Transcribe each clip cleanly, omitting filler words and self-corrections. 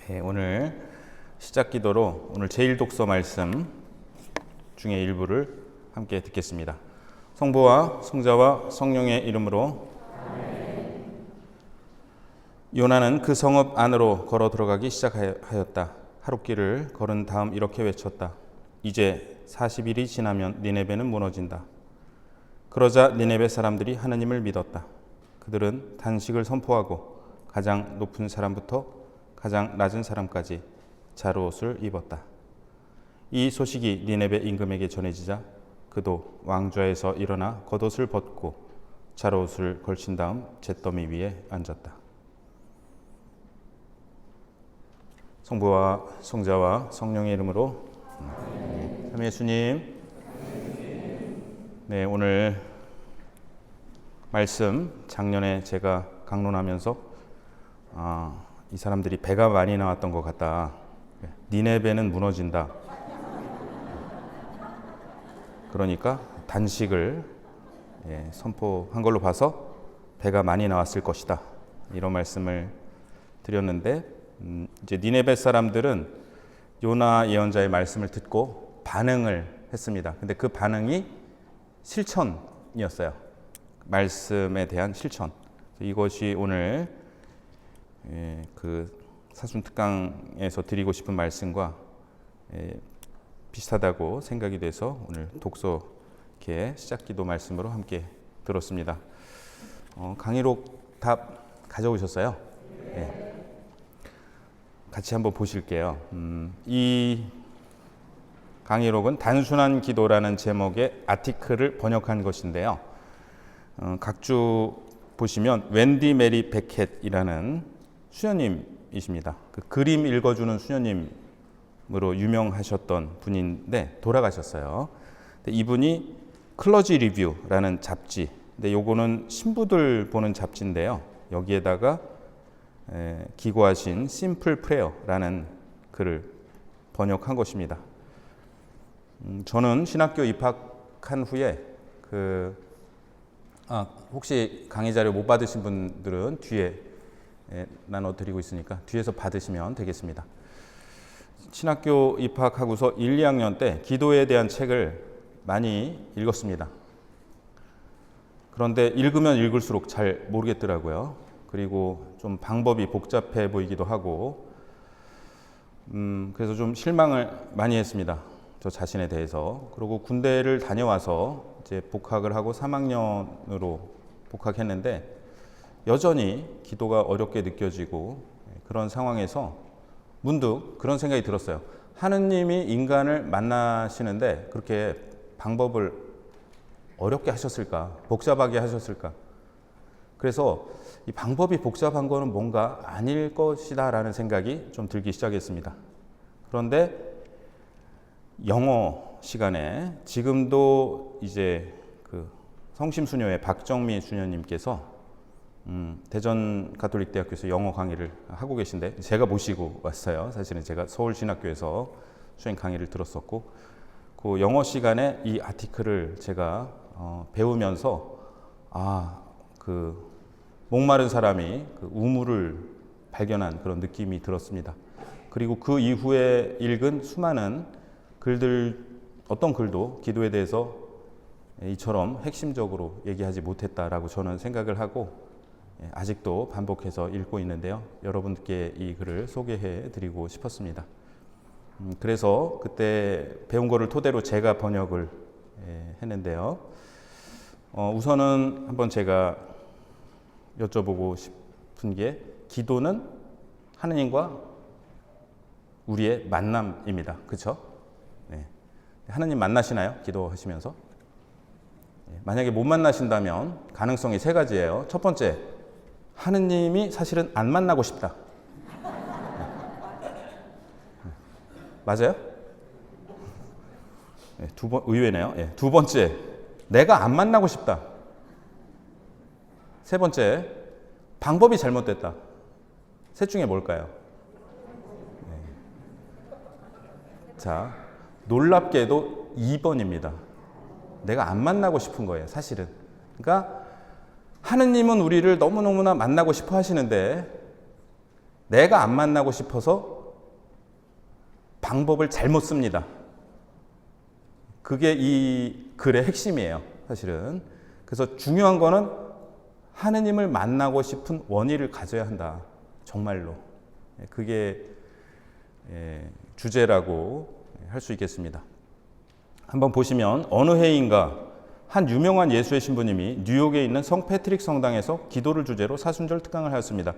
오늘 시작 기도로 오늘 제1독서 말씀 중에 일부를 함께 듣겠습니다. 성부와 성자와 성령의 이름으로. 요나는 그 성읍 안으로 걸어 들어가기 시작하였다. 하룻길을 걸은 다음 이렇게 외쳤다. 이제 40일이 지나면 니네베는 무너진다. 그러자 니네베 사람들이 하느님을 믿었다. 그들은 단식을 선포하고 가장 높은 사람부터 가장 낮은 사람까지 자루옷을 입었다. 이 소식이 니네베 임금에게 전해지자 그도 왕좌에서 일어나 겉옷을 벗고 자루옷을 걸친 다음 잿더미 위에 앉았다. 성부와 성자와 성령의 이름으로. 삼위 예수님. 네, 오늘 말씀 작년에 제가 강론하면서 이 사람들이 배가 많이 나왔던 것 같다. 니네베는 무너진다. 그러니까 단식을 선포한 걸로 봐서 배가 많이 나왔을 것이다. 이런 말씀을 드렸는데 이제 니네베 사람들은 요나 예언자의 말씀을 듣고 반응을 했습니다. 근데 그 반응이 실천이었어요. 말씀에 대한 실천. 이것이 오늘 그 사순특강에서 드리고 싶은 말씀과 비슷하다고 생각이 돼서 오늘 독서계 시작기도 말씀으로 함께 들었습니다. 강의록 다 가져오셨어요? 네. 같이 한번 보실게요. 이 강의록은 단순한 기도라는 제목의 아티클을 번역한 것인데요. 각주 보시면 웬디 메리 베켓이라는 수녀님이십니다. 그 그림 읽어주는 수녀님으로 유명하셨던 분인데 돌아가셨어요. 이분이 클러지 리뷰라는 잡지, 근데 요거는 신부들 보는 잡지인데요. 여기에다가 기고하신 심플 프레어라는 글을 번역한 것입니다. 저는 신학교 입학한 후에 혹시 강의 자료 못 받으신 분들은 뒤에 나눠드리고 있으니까 뒤에서 받으시면 되겠습니다. 신학교 입학하고서 1, 2학년 때 기도에 대한 책을 많이 읽었습니다. 그런데 읽으면 읽을수록 잘 모르겠더라고요. 그리고 좀 방법이 복잡해 보이기도 하고 그래서 좀 실망을 많이 했습니다. 저 자신에 대해서. 그리고 군대를 다녀와서 이제 복학을 하고 3학년으로 복학했는데 여전히 기도가 어렵게 느껴지고 그런 상황에서 문득 그런 생각이 들었어요. 하느님이 인간을 만나시는데 그렇게 방법을 어렵게 하셨을까? 복잡하게 하셨을까? 그래서 이 방법이 복잡한 거는 뭔가 아닐 것이다 라는 생각이 좀 들기 시작했습니다. 그런데 영어 시간에 지금도 이제 그 성심수녀의 박정미 수녀님께서 대전 가톨릭대학교에서 영어 강의를 하고 계신데 제가 모시고 왔어요. 사실은 제가 서울신학교에서 수행 강의를 들었었고 그 영어 시간에 이 아티클을 제가 배우면서 그 목마른 사람이 그 우물을 발견한 그런 느낌이 들었습니다. 그리고 그 이후에 읽은 수많은 글들, 어떤 글도 기도에 대해서 이처럼 핵심적으로 얘기하지 못했다라고 저는 생각을 하고 아직도 반복해서 읽고 있는데요. 여러분께 이 글을 소개해 드리고 싶었습니다. 그래서 그때 배운 거를 토대로 제가 번역을 했는데요. 우선은 한번 제가 여쭤보고 싶은 게 기도는 하느님과 우리의 만남입니다. 그렇죠? 네. 하느님 만나시나요? 기도하시면서? 만약에 못 만나신다면 가능성이 세 가지예요. 첫 번째, 하느님이 사실은 안 만나고 싶다. 맞아요? 의외네요. 두 번째, 내가 안 만나고 싶다. 세 번째, 방법이 잘못됐다. 셋 중에 뭘까요? 자, 놀랍게도 2번입니다. 내가 안 만나고 싶은 거예요, 사실은. 그러니까 하느님은 우리를 너무너무나 만나고 싶어 하시는데 내가 안 만나고 싶어서 방법을 잘못 씁니다. 그게 이 글의 핵심이에요, 사실은. 그래서 중요한 거는 하느님을 만나고 싶은 원의를 가져야 한다. 정말로. 그게 주제라고 할 수 있겠습니다. 한번 보시면 어느 해인가 한 유명한 예수의 신부님이 뉴욕에 있는 성 패트릭 성당에서 기도를 주제로 사순절 특강을 하였습니다.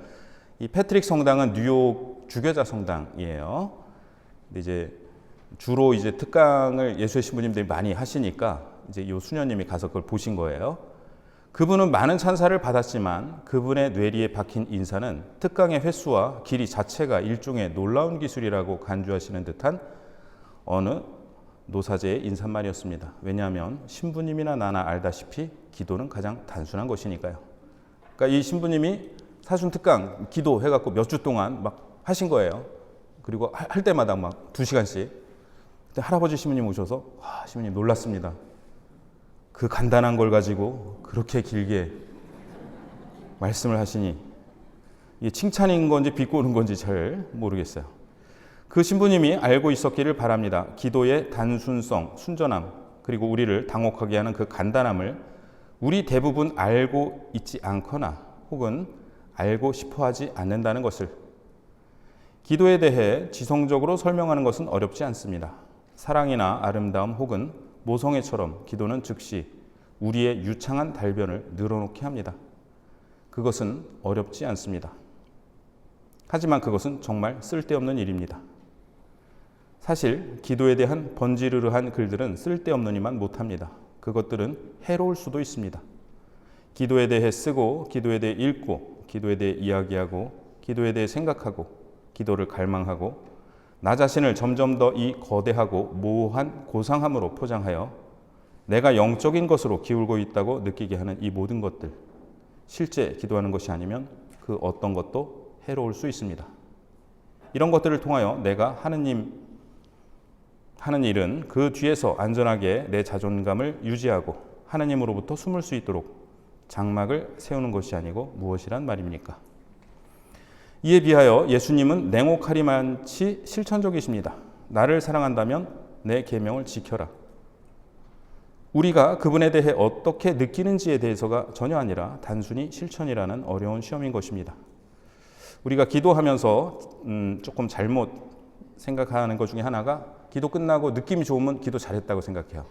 이 패트릭 성당은 뉴욕 주교자 성당이에요. 근데 이제 주로 이제 특강을 예수의 신부님들이 많이 하시니까 이제 이 수녀님이 가서 그걸 보신 거예요. 그분은 많은 찬사를 받았지만 그분의 뇌리에 박힌 인사는 특강의 횟수와 길이 자체가 일종의 놀라운 기술이라고 간주하시는 듯한 어느 노사제의 인사말이었습니다. 왜냐하면 신부님이나 나나 알다시피 기도는 가장 단순한 것이니까요. 그러니까 이 신부님이 사순 특강 기도해갖고 몇 주 동안 막 하신 거예요. 그리고 할 때마다 막 2시간씩. 그때 할아버지 신부님 오셔서 신부님 놀랐습니다. 그 간단한 걸 가지고 그렇게 길게 말씀을 하시니 이게 칭찬인 건지 비꼬는 건지 잘 모르겠어요. 그 신부님이 알고 있었기를 바랍니다. 기도의 단순성, 순전함, 그리고 우리를 당혹하게 하는 그 간단함을 우리 대부분 알고 있지 않거나 혹은 알고 싶어 하지 않는다는 것을. 기도에 대해 지성적으로 설명하는 것은 어렵지 않습니다. 사랑이나 아름다움 혹은 모성애처럼 기도는 즉시 우리의 유창한 달변을 늘어놓게 합니다. 그것은 어렵지 않습니다. 하지만 그것은 정말 쓸데없는 일입니다. 사실 기도에 대한 번지르르한 글들은 쓸데없느니만 못합니다. 그것들은 해로울 수도 있습니다. 기도에 대해 쓰고, 기도에 대해 읽고, 기도에 대해 이야기하고, 기도에 대해 생각하고, 기도를 갈망하고, 나 자신을 점점 더 이 거대하고 모호한 고상함으로 포장하여 내가 영적인 것으로 기울고 있다고 느끼게 하는 이 모든 것들, 실제 기도하는 것이 아니면 그 어떤 것도 해로울 수 있습니다. 이런 것들을 통하여 내가 하느님 하는 일은 그 뒤에서 안전하게 내 자존감을 유지하고 하느님으로부터 숨을 수 있도록 장막을 세우는 것이 아니고 무엇이란 말입니까? 이에 비하여 예수님은 냉혹하리만치 실천적이십니다. 나를 사랑한다면 내 계명을 지켜라. 우리가 그분에 대해 어떻게 느끼는지에 대해서가 전혀 아니라 단순히 실천이라는 어려운 시험인 것입니다. 우리가 기도하면서 조금 잘못 생각하는 것 중에 하나가 기도 끝나고 느낌이 좋으면 기도 잘했다고 생각해요.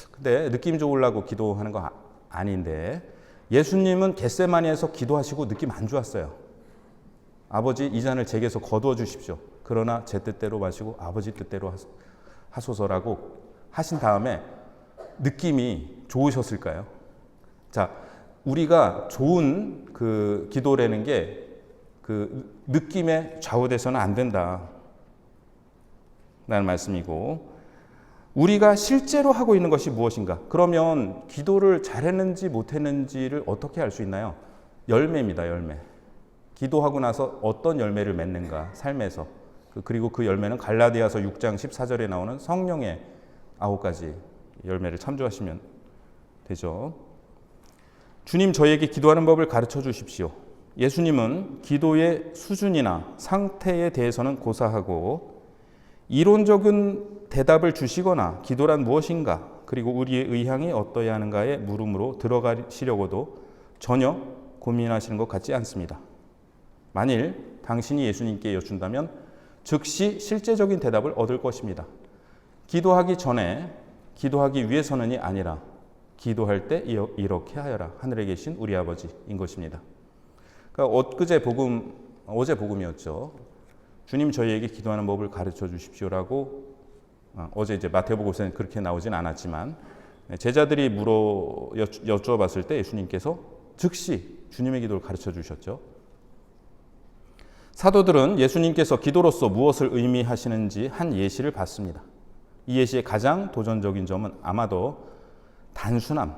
근데 느낌 좋으려고 기도하는 거 아닌데 예수님은 겟세마니에서 기도하시고 느낌 안 좋았어요. 아버지 이 잔을 제게서 거두어 주십시오. 그러나 제 뜻대로 마시고 아버지 뜻대로 하소서라고 하신 다음에 느낌이 좋으셨을까요? 자, 우리가 좋은 그 기도라는 게 그 느낌에 좌우돼서는 안 된다 라는 말씀이고, 우리가 실제로 하고 있는 것이 무엇인가? 그러면 기도를 잘했는지 못했는지를 어떻게 알 수 있나요? 열매입니다, 열매. 기도하고 나서 어떤 열매를 맺는가, 삶에서. 그리고 그 열매는 갈라디아서 6장 14절에 나오는 성령의 9가지 열매를 참조하시면 되죠. 주님, 저에게 기도하는 법을 가르쳐 주십시오. 예수님은 기도의 수준이나 상태에 대해서는 고사하고 이론적인 대답을 주시거나 기도란 무엇인가, 그리고 우리의 의향이 어떠해야 하는가에 물음으로 들어가시려고도 전혀 고민하시는 것 같지 않습니다. 만일 당신이 예수님께 여쭌다면 즉시 실제적인 대답을 얻을 것입니다. 기도하기 전에, 기도하기 위해서는이 아니라 기도할 때 이렇게 하여라. 하늘에 계신 우리 아버지인 것입니다. 그러니까 어제 복음이었죠. 주님, 저희에게 기도하는 법을 가르쳐 주십시오라고 어제 이제 마태복음에서는 그렇게 나오진 않았지만 제자들이 여쭈어봤을 때 예수님께서 즉시 주님의 기도를 가르쳐 주셨죠. 사도들은 예수님께서 기도로서 무엇을 의미하시는지 한 예시를 봤습니다. 이 예시의 가장 도전적인 점은 아마도 단순함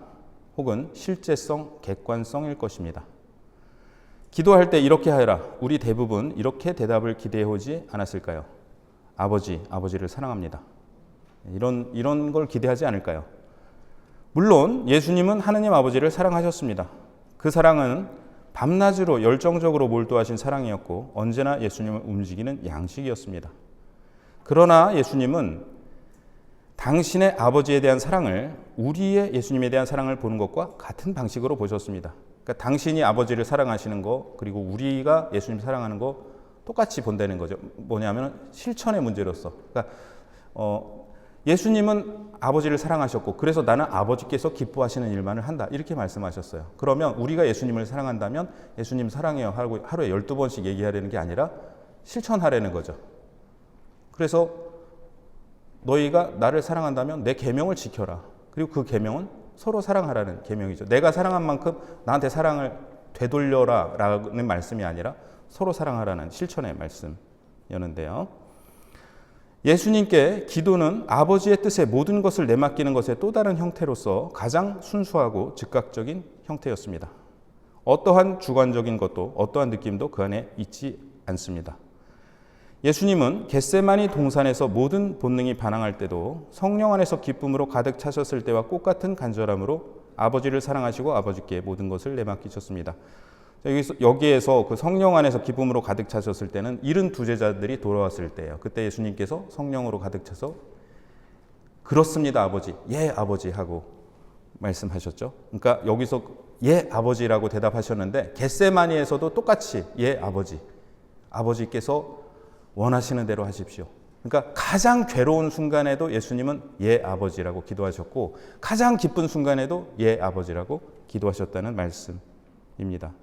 혹은 실제성, 객관성일 것입니다. 기도할 때 이렇게 하여라. 우리 대부분 이렇게 대답을 기대해 오지 않았을까요? 아버지를 사랑합니다. 이런 걸 기대하지 않을까요? 물론 예수님은 하느님 아버지를 사랑하셨습니다. 그 사랑은 밤낮으로 열정적으로 몰두하신 사랑이었고 언제나 예수님을 움직이는 양식이었습니다. 그러나 예수님은 당신의 아버지에 대한 사랑을 우리의 예수님에 대한 사랑을 보는 것과 같은 방식으로 보셨습니다. 그러니까 당신이 아버지를 사랑하시는 거 그리고 우리가 예수님 사랑하는 거 똑같이 본다는 거죠. 뭐냐면 실천의 문제로서. 그러니까 예수님은 아버지를 사랑하셨고 그래서 나는 아버지께서 기뻐하시는 일만을 한다. 이렇게 말씀하셨어요. 그러면 우리가 예수님을 사랑한다면 예수님 사랑해요 하고 하루에 12번씩 얘기하려는 게 아니라 실천하라는 거죠. 그래서 너희가 나를 사랑한다면 내 계명을 지켜라. 그리고 그 계명은 서로 사랑하라는 계명이죠. 내가 사랑한 만큼 나한테 사랑을 되돌려라 라는 말씀이 아니라 서로 사랑하라는 실천의 말씀이었는데요. 예수님께 기도는 아버지의 뜻에 모든 것을 내맡기는 것의 또 다른 형태로서 가장 순수하고 즉각적인 형태였습니다. 어떠한 주관적인 것도 어떠한 느낌도 그 안에 있지 않습니다. 예수님은 겟세마니 동산에서 모든 본능이 반항할 때도 성령 안에서 기쁨으로 가득 차셨을 때와 똑같은 간절함으로 아버지를 사랑하시고 아버지께 모든 것을 내맡기셨습니다. 여기에서 그 성령 안에서 기쁨으로 가득 차셨을 때는 72 제자들이 돌아왔을 때예요. 그때 예수님께서 성령으로 가득 차서 그렇습니다 아버지, 예 아버지 하고 말씀하셨죠. 그러니까 여기서 예 아버지라고 대답하셨는데 겟세마니에서도 똑같이 예 아버지, 아버지께서 원하시는 대로 하십시오. 그러니까 가장 괴로운 순간에도 예수님은 예 아버지라고 기도하셨고 가장 기쁜 순간에도 예 아버지라고 기도하셨다는 말씀입니다.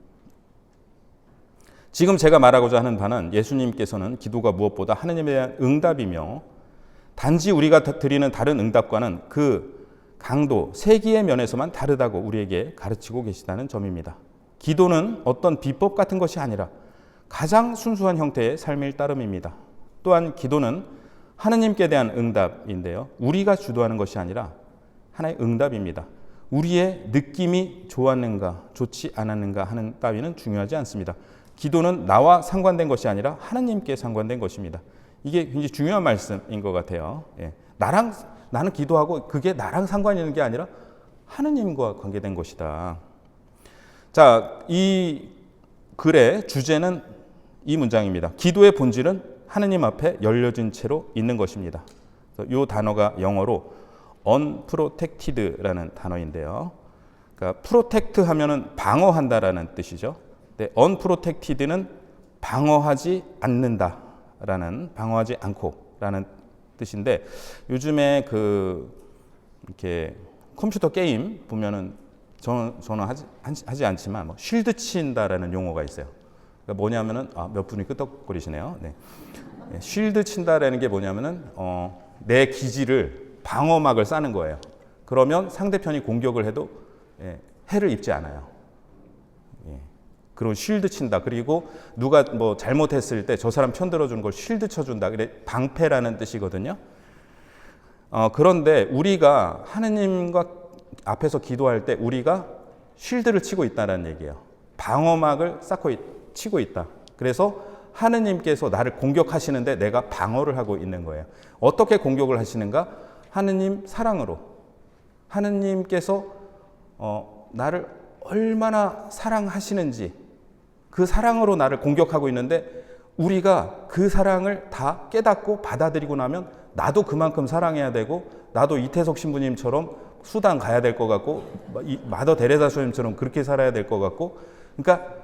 지금 제가 말하고자 하는 바는 예수님께서는 기도가 무엇보다 하느님에 대한 응답이며 단지 우리가 드리는 다른 응답과는 그 강도, 세기의 면에서만 다르다고 우리에게 가르치고 계시다는 점입니다. 기도는 어떤 비법 같은 것이 아니라 가장 순수한 형태의 삶의 따름입니다. 또한 기도는 하느님께 대한 응답인데요. 우리가 주도하는 것이 아니라 하나의 응답입니다. 우리의 느낌이 좋았는가, 좋지 않았는가 하는 따위는 중요하지 않습니다. 기도는 나와 상관된 것이 아니라 하느님께 상관된 것입니다. 이게 굉장히 중요한 말씀인 것 같아요. 예. 나는 기도하고 그게 나랑 상관이 있는 게 아니라 하느님과 관계된 것이다. 자, 이 글의 주제는 이 문장입니다. 기도의 본질은 하느님 앞에 열려진 채로 있는 것입니다. 이 단어가 영어로 unprotected라는 단어인데요. 그러니까 protect 하면은 방어한다라는 뜻이죠. 근데 unprotected는 방어하지 않는다라는, 방어하지 않고라는 뜻인데, 요즘에 이렇게 컴퓨터 게임 보면은 저는 하지 않지만 뭐 쉴드 친다라는 용어가 있어요. 그러니까 뭐냐면은 몇 분이 끄덕거리시네요. 네. 쉴드 친다라는 게 뭐냐면은 내 기지를 방어막을 쌓는 거예요. 그러면 상대편이 공격을 해도 해를 입지 않아요. 그런 쉴드 친다. 그리고 누가 뭐 잘못했을 때 저 사람 편 들어주는 걸 쉴드 쳐준다. 그래 방패라는 뜻이거든요. 그런데 우리가 하느님과 앞에서 기도할 때 우리가 쉴드를 치고 있다는 얘기예요. 방어막을 치고 있다. 그래서 하느님께서 나를 공격하시는데 내가 방어를 하고 있는 거예요. 어떻게 공격을 하시는가? 하느님 사랑으로. 하느님께서 나를 얼마나 사랑하시는지 그 사랑으로 나를 공격하고 있는데 우리가 그 사랑을 다 깨닫고 받아들이고 나면 나도 그만큼 사랑해야 되고 나도 이태석 신부님처럼 수당 가야 될 것 같고 마더 데레사 선생님처럼 그렇게 살아야 될 것 같고, 그러니까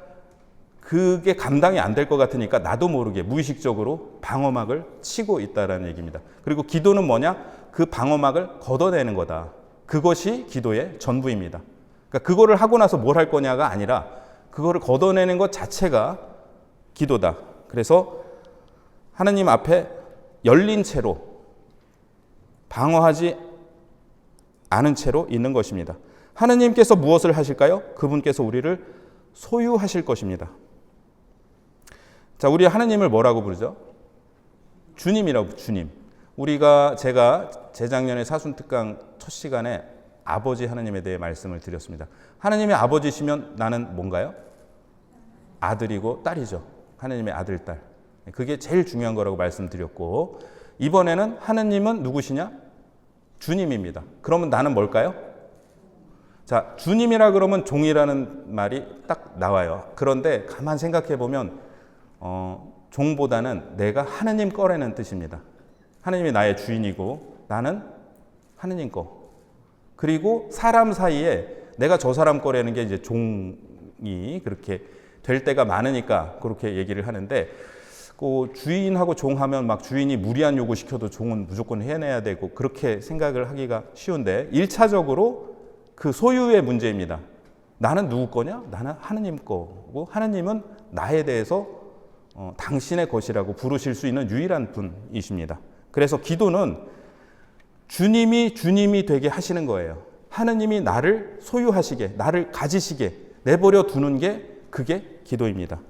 그게 감당이 안 될 것 같으니까 나도 모르게 무의식적으로 방어막을 치고 있다라는 얘기입니다. 그리고 기도는 뭐냐? 그 방어막을 걷어내는 거다. 그것이 기도의 전부입니다. 그러니까 그거를 하고 나서 뭘 할 거냐가 아니라 그거를 걷어내는 것 자체가 기도다. 그래서 하나님 앞에 열린 채로, 방어하지 않은 채로 있는 것입니다. 하나님께서 무엇을 하실까요? 그분께서 우리를 소유하실 것입니다. 자, 우리 하나님을 뭐라고 부르죠? 주님이라고, 주님. 제가 재작년에 사순특강 첫 시간에 아버지 하나님에 대해 말씀을 드렸습니다. 하나님의 아버지시면 나는 뭔가요? 아들이고 딸이죠. 하나님의 아들, 딸. 그게 제일 중요한 거라고 말씀드렸고, 이번에는 하나님은 누구시냐? 주님입니다. 그러면 나는 뭘까요? 자, 주님이라 그러면 종이라는 말이 딱 나와요. 그런데 가만 생각해 보면 종보다는 내가 하느님 거라는 뜻입니다. 하느님이 나의 주인이고 나는 하느님 거. 그리고 사람 사이에 내가 저 사람 거라는 게 이제 종이 그렇게 될 때가 많으니까 그렇게 얘기를 하는데, 그 주인하고 종하면 막 주인이 무리한 요구 시켜도 종은 무조건 해내야 되고 그렇게 생각을 하기가 쉬운데, 1차적으로 그 소유의 문제입니다. 나는 누구 거냐? 나는 하느님 거고, 하느님은 나에 대해서 당신의 것이라고 부르실 수 있는 유일한 분이십니다. 그래서 기도는 주님이 되게 하시는 거예요. 하느님이 나를 소유하시게, 나를 가지시게 내버려 두는 게 그게 기도입니다.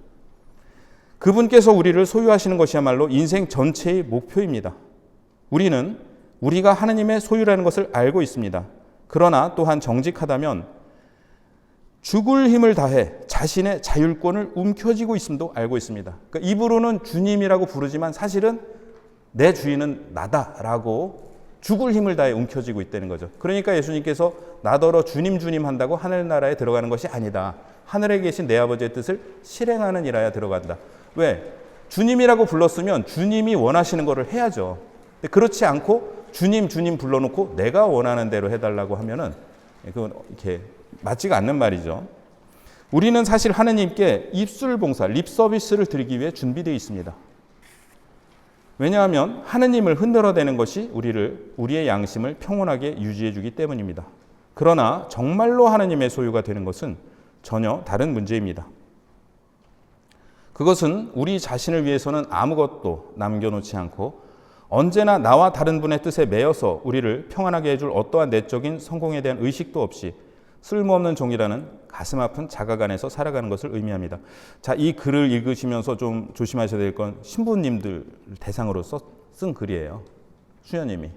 그분께서 우리를 소유하시는 것이야말로 인생 전체의 목표입니다. 우리는 우리가 하느님의 소유라는 것을 알고 있습니다. 그러나 또한 정직하다면 죽을 힘을 다해 자신의 자율권을 움켜쥐고 있음도 알고 있습니다. 그러니까 입으로는 주님이라고 부르지만 사실은 내 주인은 나다라고 죽을 힘을 다해 움켜쥐고 있다는 거죠. 그러니까 예수님께서 나더러 주님 한다고 하늘나라에 들어가는 것이 아니다. 하늘에 계신 내 아버지의 뜻을 실행하는 일하여 들어간다. 왜? 주님이라고 불렀으면 주님이 원하시는 거를 해야죠. 근데 그렇지 않고 주님 불러놓고 내가 원하는 대로 해달라고 하면은 그건 이렇게 맞지가 않는 말이죠. 우리는 사실 하느님께 입술 봉사, 립 서비스를 드리기 위해 준비되어 있습니다. 왜냐하면 하느님을 흔들어대는 것이 우리의 양심을 평온하게 유지해 주기 때문입니다. 그러나 정말로 하느님의 소유가 되는 것은 전혀 다른 문제입니다. 그것은 우리 자신을 위해서는 아무것도 남겨놓지 않고 언제나 나와 다른 분의 뜻에 매여서 우리를 평안하게 해줄 어떠한 내적인 성공에 대한 의식도 없이 쓸모없는 종이라는 가슴 아픈 자각 안에서 살아가는 것을 의미합니다. 자, 이 글을 읽으시면서 좀 조심하셔야 될 건 신부님들 대상으로 쓴 글이에요. 수녀님이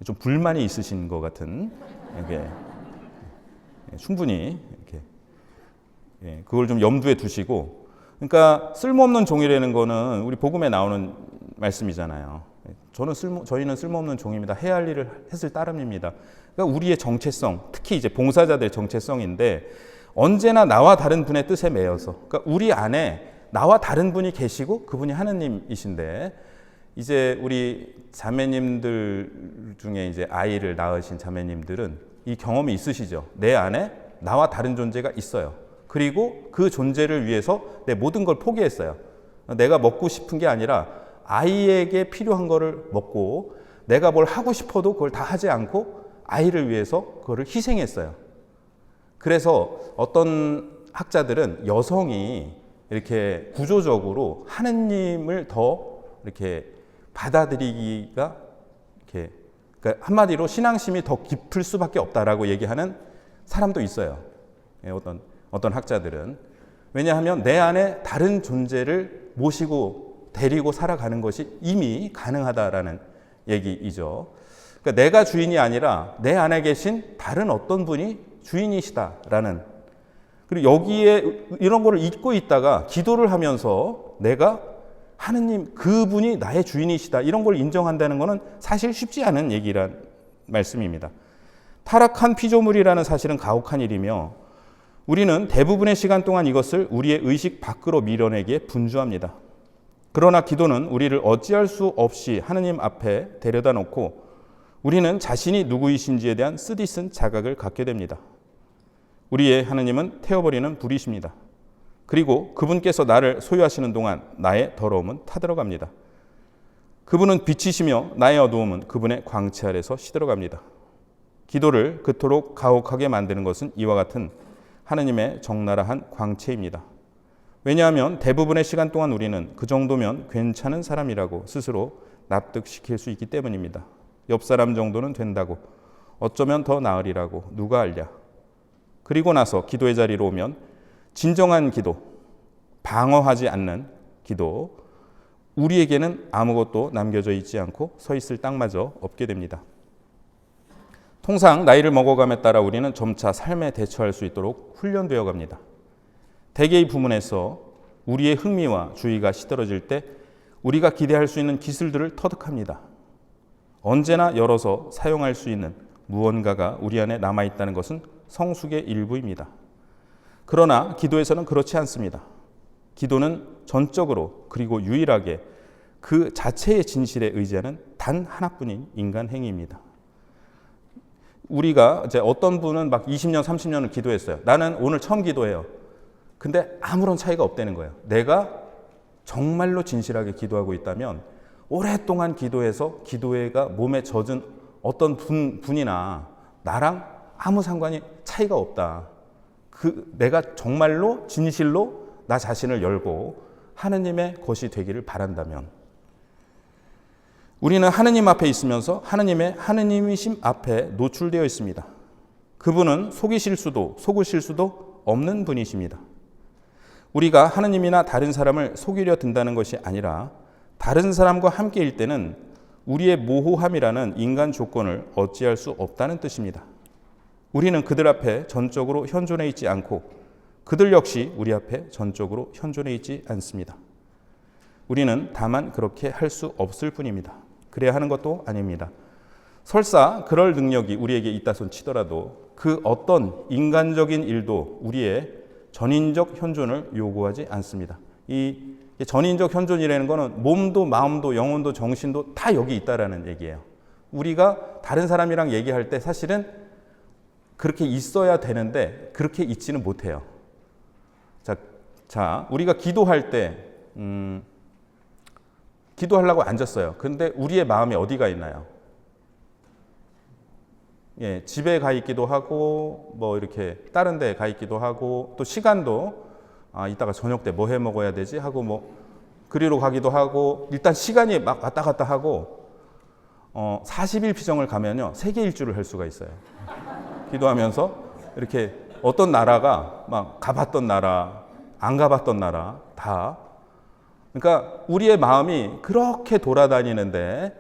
좀 불만이 있으신 것 같은, 이게 충분히 이렇게 그걸 좀 염두에 두시고. 그러니까 쓸모없는 종이라는 거는 우리 복음에 나오는 말씀이잖아요. 저희는 쓸모없는 종입니다. 해야 할 일을 했을 따름입니다. 그러니까 우리의 정체성, 특히 이제 봉사자들의 정체성인데 언제나 나와 다른 분의 뜻에 매여서, 그러니까 우리 안에 나와 다른 분이 계시고 그분이 하느님이신데, 이제 우리 자매님들 중에 이제 아이를 낳으신 자매님들은 이 경험이 있으시죠. 내 안에 나와 다른 존재가 있어요. 그리고 그 존재를 위해서 내 모든 걸 포기했어요. 내가 먹고 싶은 게 아니라 아이에게 필요한 거를 먹고, 내가 뭘 하고 싶어도 그걸 다 하지 않고 아이를 위해서 그거를 희생했어요. 그래서 어떤 학자들은 여성이 이렇게 구조적으로 하느님을 더 이렇게 받아들이기가 이렇게, 그러니까 한마디로 신앙심이 더 깊을 수밖에 없다라고 얘기하는 사람도 있어요. 어떤 학자들은. 왜냐하면 내 안에 다른 존재를 모시고 데리고 살아가는 것이 이미 가능하다라는 얘기이죠. 그러니까 내가 주인이 아니라 내 안에 계신 다른 어떤 분이 주인이시다라는, 그리고 여기에 이런 거를 잊고 있다가 기도를 하면서 내가 하느님, 그분이 나의 주인이시다, 이런 걸 인정한다는 것은 사실 쉽지 않은 얘기란 말씀입니다. 타락한 피조물이라는 사실은 가혹한 일이며 우리는 대부분의 시간 동안 이것을 우리의 의식 밖으로 밀어내기에 분주합니다. 그러나 기도는 우리를 어찌할 수 없이 하느님 앞에 데려다 놓고 우리는 자신이 누구이신지에 대한 쓰디쓴 자각을 갖게 됩니다. 우리의 하느님은 태워버리는 불이십니다. 그리고 그분께서 나를 소유하시는 동안 나의 더러움은 타들어갑니다. 그분은 빛이시며 나의 어두움은 그분의 광채 아래서 시들어갑니다. 기도를 그토록 가혹하게 만드는 것은 이와 같은 하느님의 적나라한 광채입니다. 왜냐하면 대부분의 시간 동안 우리는 그 정도면 괜찮은 사람이라고 스스로 납득시킬 수 있기 때문입니다. 옆 사람 정도는 된다고, 어쩌면 더 나으리라고 누가 알랴. 그리고 나서 기도의 자리로 오면 진정한 기도, 방어하지 않는 기도, 우리에게는 아무것도 남겨져 있지 않고 서 있을 땅마저 없게 됩니다. 통상 나이를 먹어감에 따라 우리는 점차 삶에 대처할 수 있도록 훈련되어 갑니다. 대개의 부문에서 우리의 흥미와 주의가 시들어질 때 우리가 기대할 수 있는 기술들을 터득합니다. 언제나 열어서 사용할 수 있는 무언가가 우리 안에 남아있다는 것은 성숙의 일부입니다. 그러나 기도에서는 그렇지 않습니다. 기도는 전적으로 그리고 유일하게 그 자체의 진실에 의지하는 단 하나뿐인 인간 행위입니다. 우리가 이제 어떤 분은 막 20년, 30년을 기도했어요. 나는 오늘 처음 기도해요. 근데 아무런 차이가 없다는 거예요. 내가 정말로 진실하게 기도하고 있다면 오랫동안 기도해서 기도회가 몸에 젖은 어떤 분이나 나랑 아무 상관이 차이가 없다. 내가 정말로 진실로 나 자신을 열고 하느님의 것이 되기를 바란다면, 우리는 하느님 앞에 있으면서 하느님의 하느님이심 앞에 노출되어 있습니다. 그분은 속이실 수도 속으실 수도 없는 분이십니다. 우리가 하느님이나 다른 사람을 속이려 든다는 것이 아니라 다른 사람과 함께일 때는 우리의 모호함이라는 인간 조건을 어찌할 수 없다는 뜻입니다. 우리는 그들 앞에 전적으로 현존해 있지 않고 그들 역시 우리 앞에 전적으로 현존해 있지 않습니다. 우리는 다만 그렇게 할 수 없을 뿐입니다. 그래야 하는 것도 아닙니다. 설사 그럴 능력이 우리에게 있다 손 치더라도 그 어떤 인간적인 일도 우리의 전인적 현존을 요구하지 않습니다. 이 전인적 현존이라는 것은 몸도 마음도 영혼도 정신도 다 여기 있다라는 얘기예요. 우리가 다른 사람이랑 얘기할 때 사실은 그렇게 있어야 되는데 그렇게 있지는 못해요. 자, 우리가 기도할 때 기도하려고 앉았어요. 근데 우리의 마음이 어디가 있나요? 예, 집에 가 있기도 하고 뭐 이렇게 다른 데 가 있기도 하고 또 시간도 이따가 저녁 때 뭐 해 먹어야 되지 하고 뭐 그리로 가기도 하고 일단 시간이 막 왔다 갔다 하고 40일 피정을 가면요 세계 일주를 할 수가 있어요. 기도하면서 이렇게 어떤 나라가 막 가봤던 나라 안 가봤던 나라 다, 그러니까 우리의 마음이 그렇게 돌아다니는데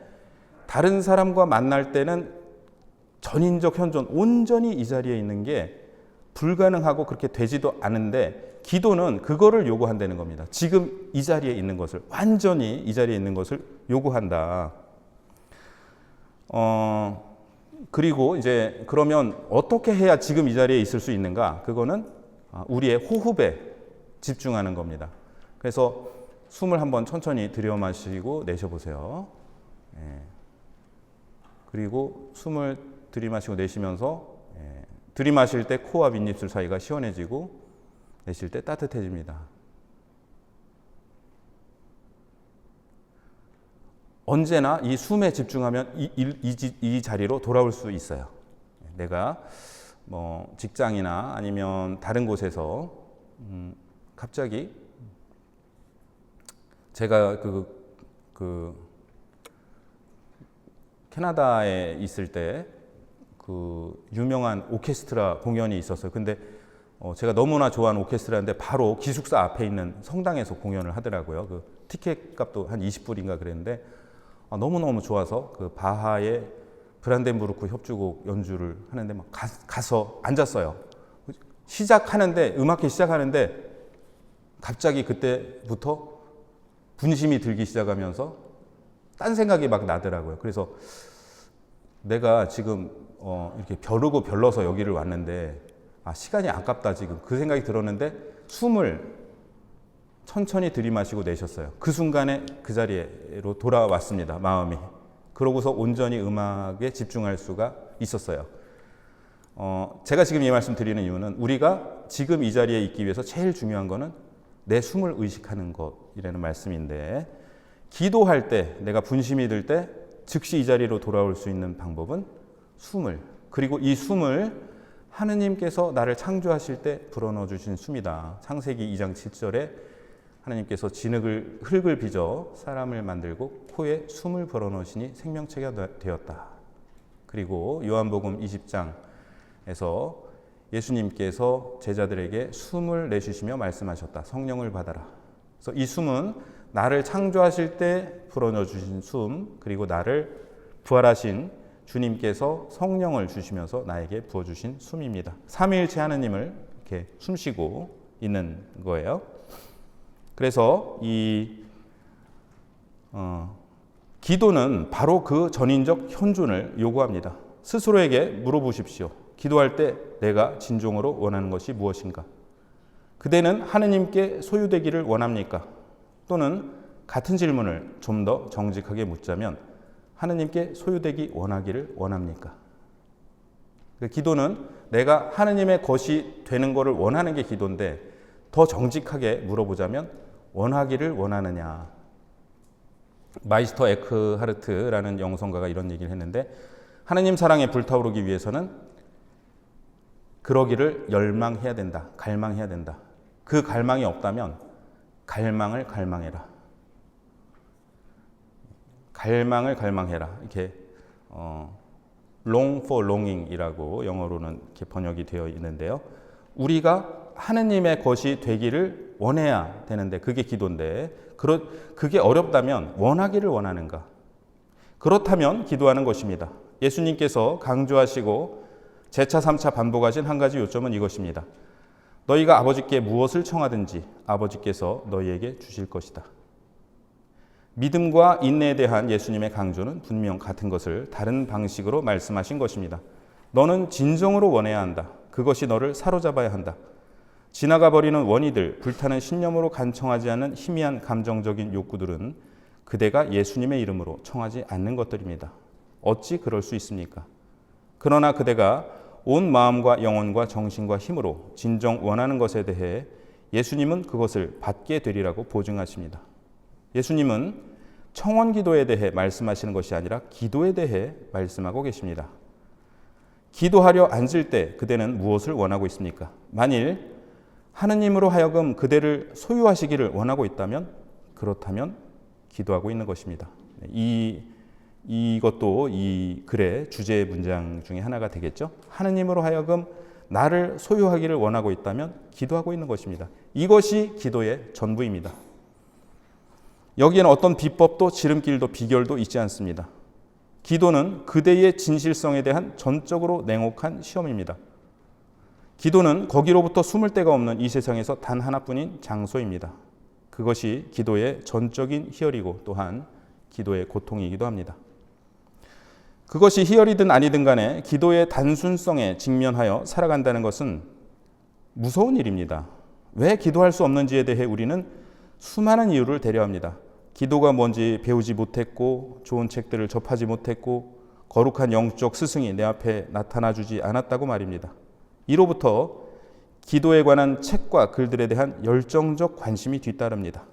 다른 사람과 만날 때는 전인적 현존 온전히 이 자리에 있는 게 불가능하고 그렇게 되지도 않은데 기도는 그거를 요구한다는 겁니다. 지금 이 자리에 있는 것을, 완전히 이 자리에 있는 것을 요구한다. 그리고 이제 그러면 어떻게 해야 지금 이 자리에 있을 수 있는가? 그거는 우리의 호흡에 집중하는 겁니다. 그래서 숨을 한번 천천히 들여 마시고 내쉬어 보세요. 그리고 숨을 들이마시고 내쉬면서 들이마실 때 코와 윗입술 사이가 시원해지고 내쉴 때 따뜻해집니다. 언제나 이 숨에 집중하면 이 자리로 돌아올 수 있어요. 내가 뭐 직장이나 아니면 다른 곳에서 갑자기 제가 캐나다에 있을 때 그 유명한 오케스트라 공연이 있었어요. 근데 제가 너무나 좋아하는 오케스트라인데 바로 기숙사 앞에 있는 성당에서 공연을 하더라고요. 그 티켓 값도 한 20불인가 그랬는데 너무너무 좋아서 그 바하의 브란덴부르크 협주곡 연주를 하는데 막 가서 앉았어요. 시작하는데 음악회 시작하는데 갑자기 그때부터 분심이 들기 시작하면서 딴 생각이 막 나더라고요. 그래서 내가 지금 이렇게 벼르고 별러서 여기를 왔는데 시간이 아깝다 지금 그 생각이 들었는데 숨을 천천히 들이마시고 내셨어요. 그 순간에 그 자리로 돌아왔습니다. 마음이. 그러고서 온전히 음악에 집중할 수가 있었어요. 제가 지금 이 말씀 드리는 이유는 우리가 지금 이 자리에 있기 위해서 제일 중요한 거는 내 숨을 의식하는 것이라는 말씀인데, 기도할 때 내가 분심이 들 때 즉시 이 자리로 돌아올 수 있는 방법은 숨을, 그리고 이 숨을 하느님께서 나를 창조하실 때 불어넣어 주신 숨이다. 창세기 2장 7절에 하나님께서 흙을 빚어 사람을 만들고 코에 숨을 불어넣으시니 생명체가 되었다. 그리고 요한복음 20장에서 예수님께서 제자들에게 숨을 내쉬시며 말씀하셨다. 성령을 받아라. 그래서 이 숨은 나를 창조하실 때 불어넣어 주신 숨, 그리고 나를 부활하신 주님께서 성령을 주시면서 나에게 부어주신 숨입니다. 삼위일체 하느님을 이렇게 숨쉬고 있는 거예요. 그래서 이 기도는 바로 그 전인적 현존을 요구합니다. 스스로에게 물어보십시오. 기도할 때 내가 진정으로 원하는 것이 무엇인가? 그대는 하느님께 소유되기를 원합니까? 또는 같은 질문을 좀 더 정직하게 묻자면 하느님께 소유되기 원하기를 원합니까? 기도는 내가 하느님의 것이 되는 것을 원하는 게 기도인데 더 정직하게 물어보자면 원하기를 원하느냐. 마이스터 에크하르트라는 영성가가 이런 얘기를 했는데 하느님 사랑에 불타오르기 위해서는 그러기를 열망해야 된다. 갈망해야 된다. 그 갈망이 없다면 갈망을 갈망해라. 갈망을 갈망해라. 이렇게 long for longing이라고 영어로는 이렇게 번역이 되어 있는데요. 우리가 하느님의 것이 되기를 원해야 되는데 그게 기도인데 그게 어렵다면 원하기를 원하는가? 그렇다면 기도하는 것입니다. 예수님께서 강조하시고 재차 3차 반복하신 한 가지 요점은 이것입니다. 너희가 아버지께 무엇을 청하든지 아버지께서 너희에게 주실 것이다. 믿음과 인내에 대한 예수님의 강조는 분명 같은 것을 다른 방식으로 말씀하신 것입니다. 너는 진정으로 원해야 한다. 그것이 너를 사로잡아야 한다. 지나가 버리는 원의들, 불타는 신념으로 간청하지 않는 희미한 감정적인 욕구들은 그대가 예수님의 이름으로 청하지 않는 것들입니다. 어찌 그럴 수 있습니까? 그러나 그대가 온 마음과 영혼과 정신과 힘으로 진정 원하는 것에 대해 예수님은 그것을 받게 되리라고 보증하십니다. 예수님은 청원 기도에 대해 말씀하시는 것이 아니라 기도에 대해 말씀하고 계십니다. 기도하려 앉을 때 그대는 무엇을 원하고 있습니까? 만일 하느님으로 하여금 그대를 소유하시기를 원하고 있다면 그렇다면 기도하고 있는 것입니다. 이것도 이 글의 주제 문장 중에 하나가 되겠죠. 하느님으로 하여금 나를 소유하기를 원하고 있다면 기도하고 있는 것입니다. 이것이 기도의 전부입니다. 여기에는 어떤 비법도 지름길도 비결도 있지 않습니다. 기도는 그대의 진실성에 대한 전적으로 냉혹한 시험입니다. 기도는 거기로부터 숨을 데가 없는 이 세상에서 단 하나뿐인 장소입니다. 그것이 기도의 전적인 희열이고 또한 기도의 고통이기도 합니다. 그것이 희열이든 아니든 간에 기도의 단순성에 직면하여 살아간다는 것은 무서운 일입니다. 왜 기도할 수 없는지에 대해 우리는 수많은 이유를 대려합니다. 기도가 뭔지 배우지 못했고 좋은 책들을 접하지 못했고 거룩한 영적 스승이 내 앞에 나타나주지 않았다고 말입니다. 이로부터 기도에 관한 책과 글들에 대한 열정적 관심이 뒤따릅니다.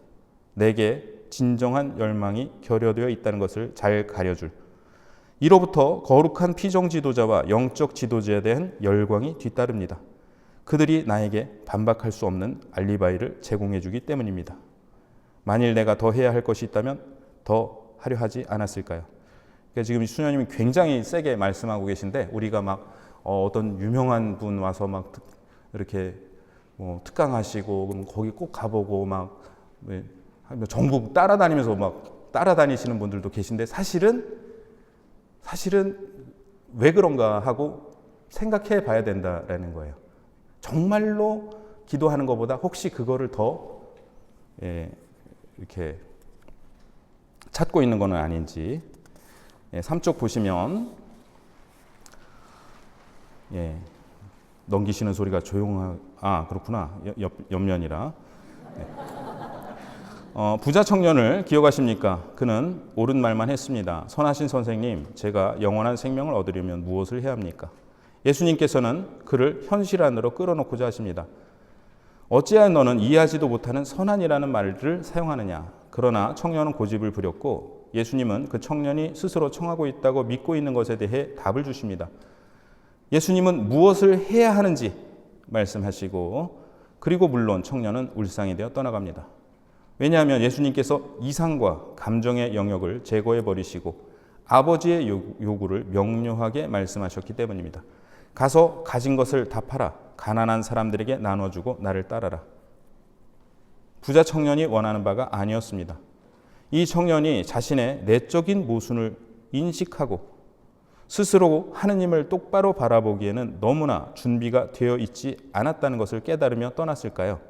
내게 진정한 열망이 결여되어 있다는 것을 잘 가려줄 이로부터 거룩한 피정 지도자와 영적 지도자에 대한 열광이 뒤따릅니다. 그들이 나에게 반박할 수 없는 알리바이를 제공해 주기 때문입니다. 만일 내가 더 해야 할 것이 있다면 더 하려 하지 않았을까요? 그러니까 지금 수녀님이 굉장히 세게 말씀하고 계신데 우리가 막 어떤 유명한 분 와서 막 이렇게 특강하시고 그럼 거기 꼭 가보고 막 전국 따라다니면서 막 따라다니시는 분들도 계신데 사실은 왜 그런가 하고 생각해 봐야 된다라는 거예요. 정말로 기도하는 것보다 혹시 그거를 더 이렇게 찾고 있는 건 아닌지. 3쪽 보시면 넘기시는 소리가 그렇구나. 옆면이라. 부자 청년을 기억하십니까? 그는 옳은 말만 했습니다. 선하신 선생님, 제가 영원한 생명을 얻으려면 무엇을 해야 합니까? 예수님께서는 그를 현실 안으로 끌어놓고자 하십니다. 어찌하여 너는 이해하지도 못하는 선한이라는 말을 사용하느냐? 그러나 청년은 고집을 부렸고 예수님은 그 청년이 스스로 청하고 있다고 믿고 있는 것에 대해 답을 주십니다. 예수님은 무엇을 해야 하는지 말씀하시고 그리고 물론 청년은 울상이 되어 떠나갑니다. 왜냐하면 예수님께서 이상과 감정의 영역을 제거해 버리시고 아버지의 요구를 명료하게 말씀하셨기 때문입니다. 가서 가진 것을 다 팔아 가난한 사람들에게 나눠주고 나를 따라라. 부자 청년이 원하는 바가 아니었습니다. 이 청년이 자신의 내적인 모순을 인식하고 스스로 하느님을 똑바로 바라보기에는 너무나 준비가 되어 있지 않았다는 것을 깨달으며 떠났을까요?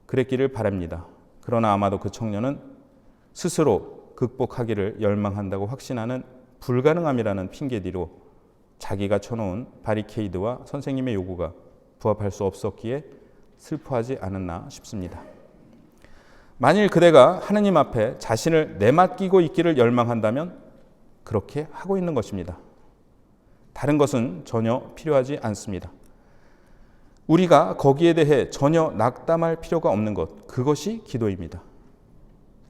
그랬기를 바랍니다. 그러나 아마도 그 청년은 스스로 극복하기를 열망한다고 확신하는 불가능함이라는 핑계뒤로 자기가 쳐놓은 바리케이드와 선생님의 요구가 부합할 수 없었기에 슬퍼하지 않았나 싶습니다. 만일 그대가 하느님 앞에 자신을 내맡기고 있기를 열망한다면 그렇게 하고 있는 것입니다. 다른 것은 전혀 필요하지 않습니다. 우리가 거기에 대해 전혀 낙담할 필요가 없는 것, 그것이 기도입니다.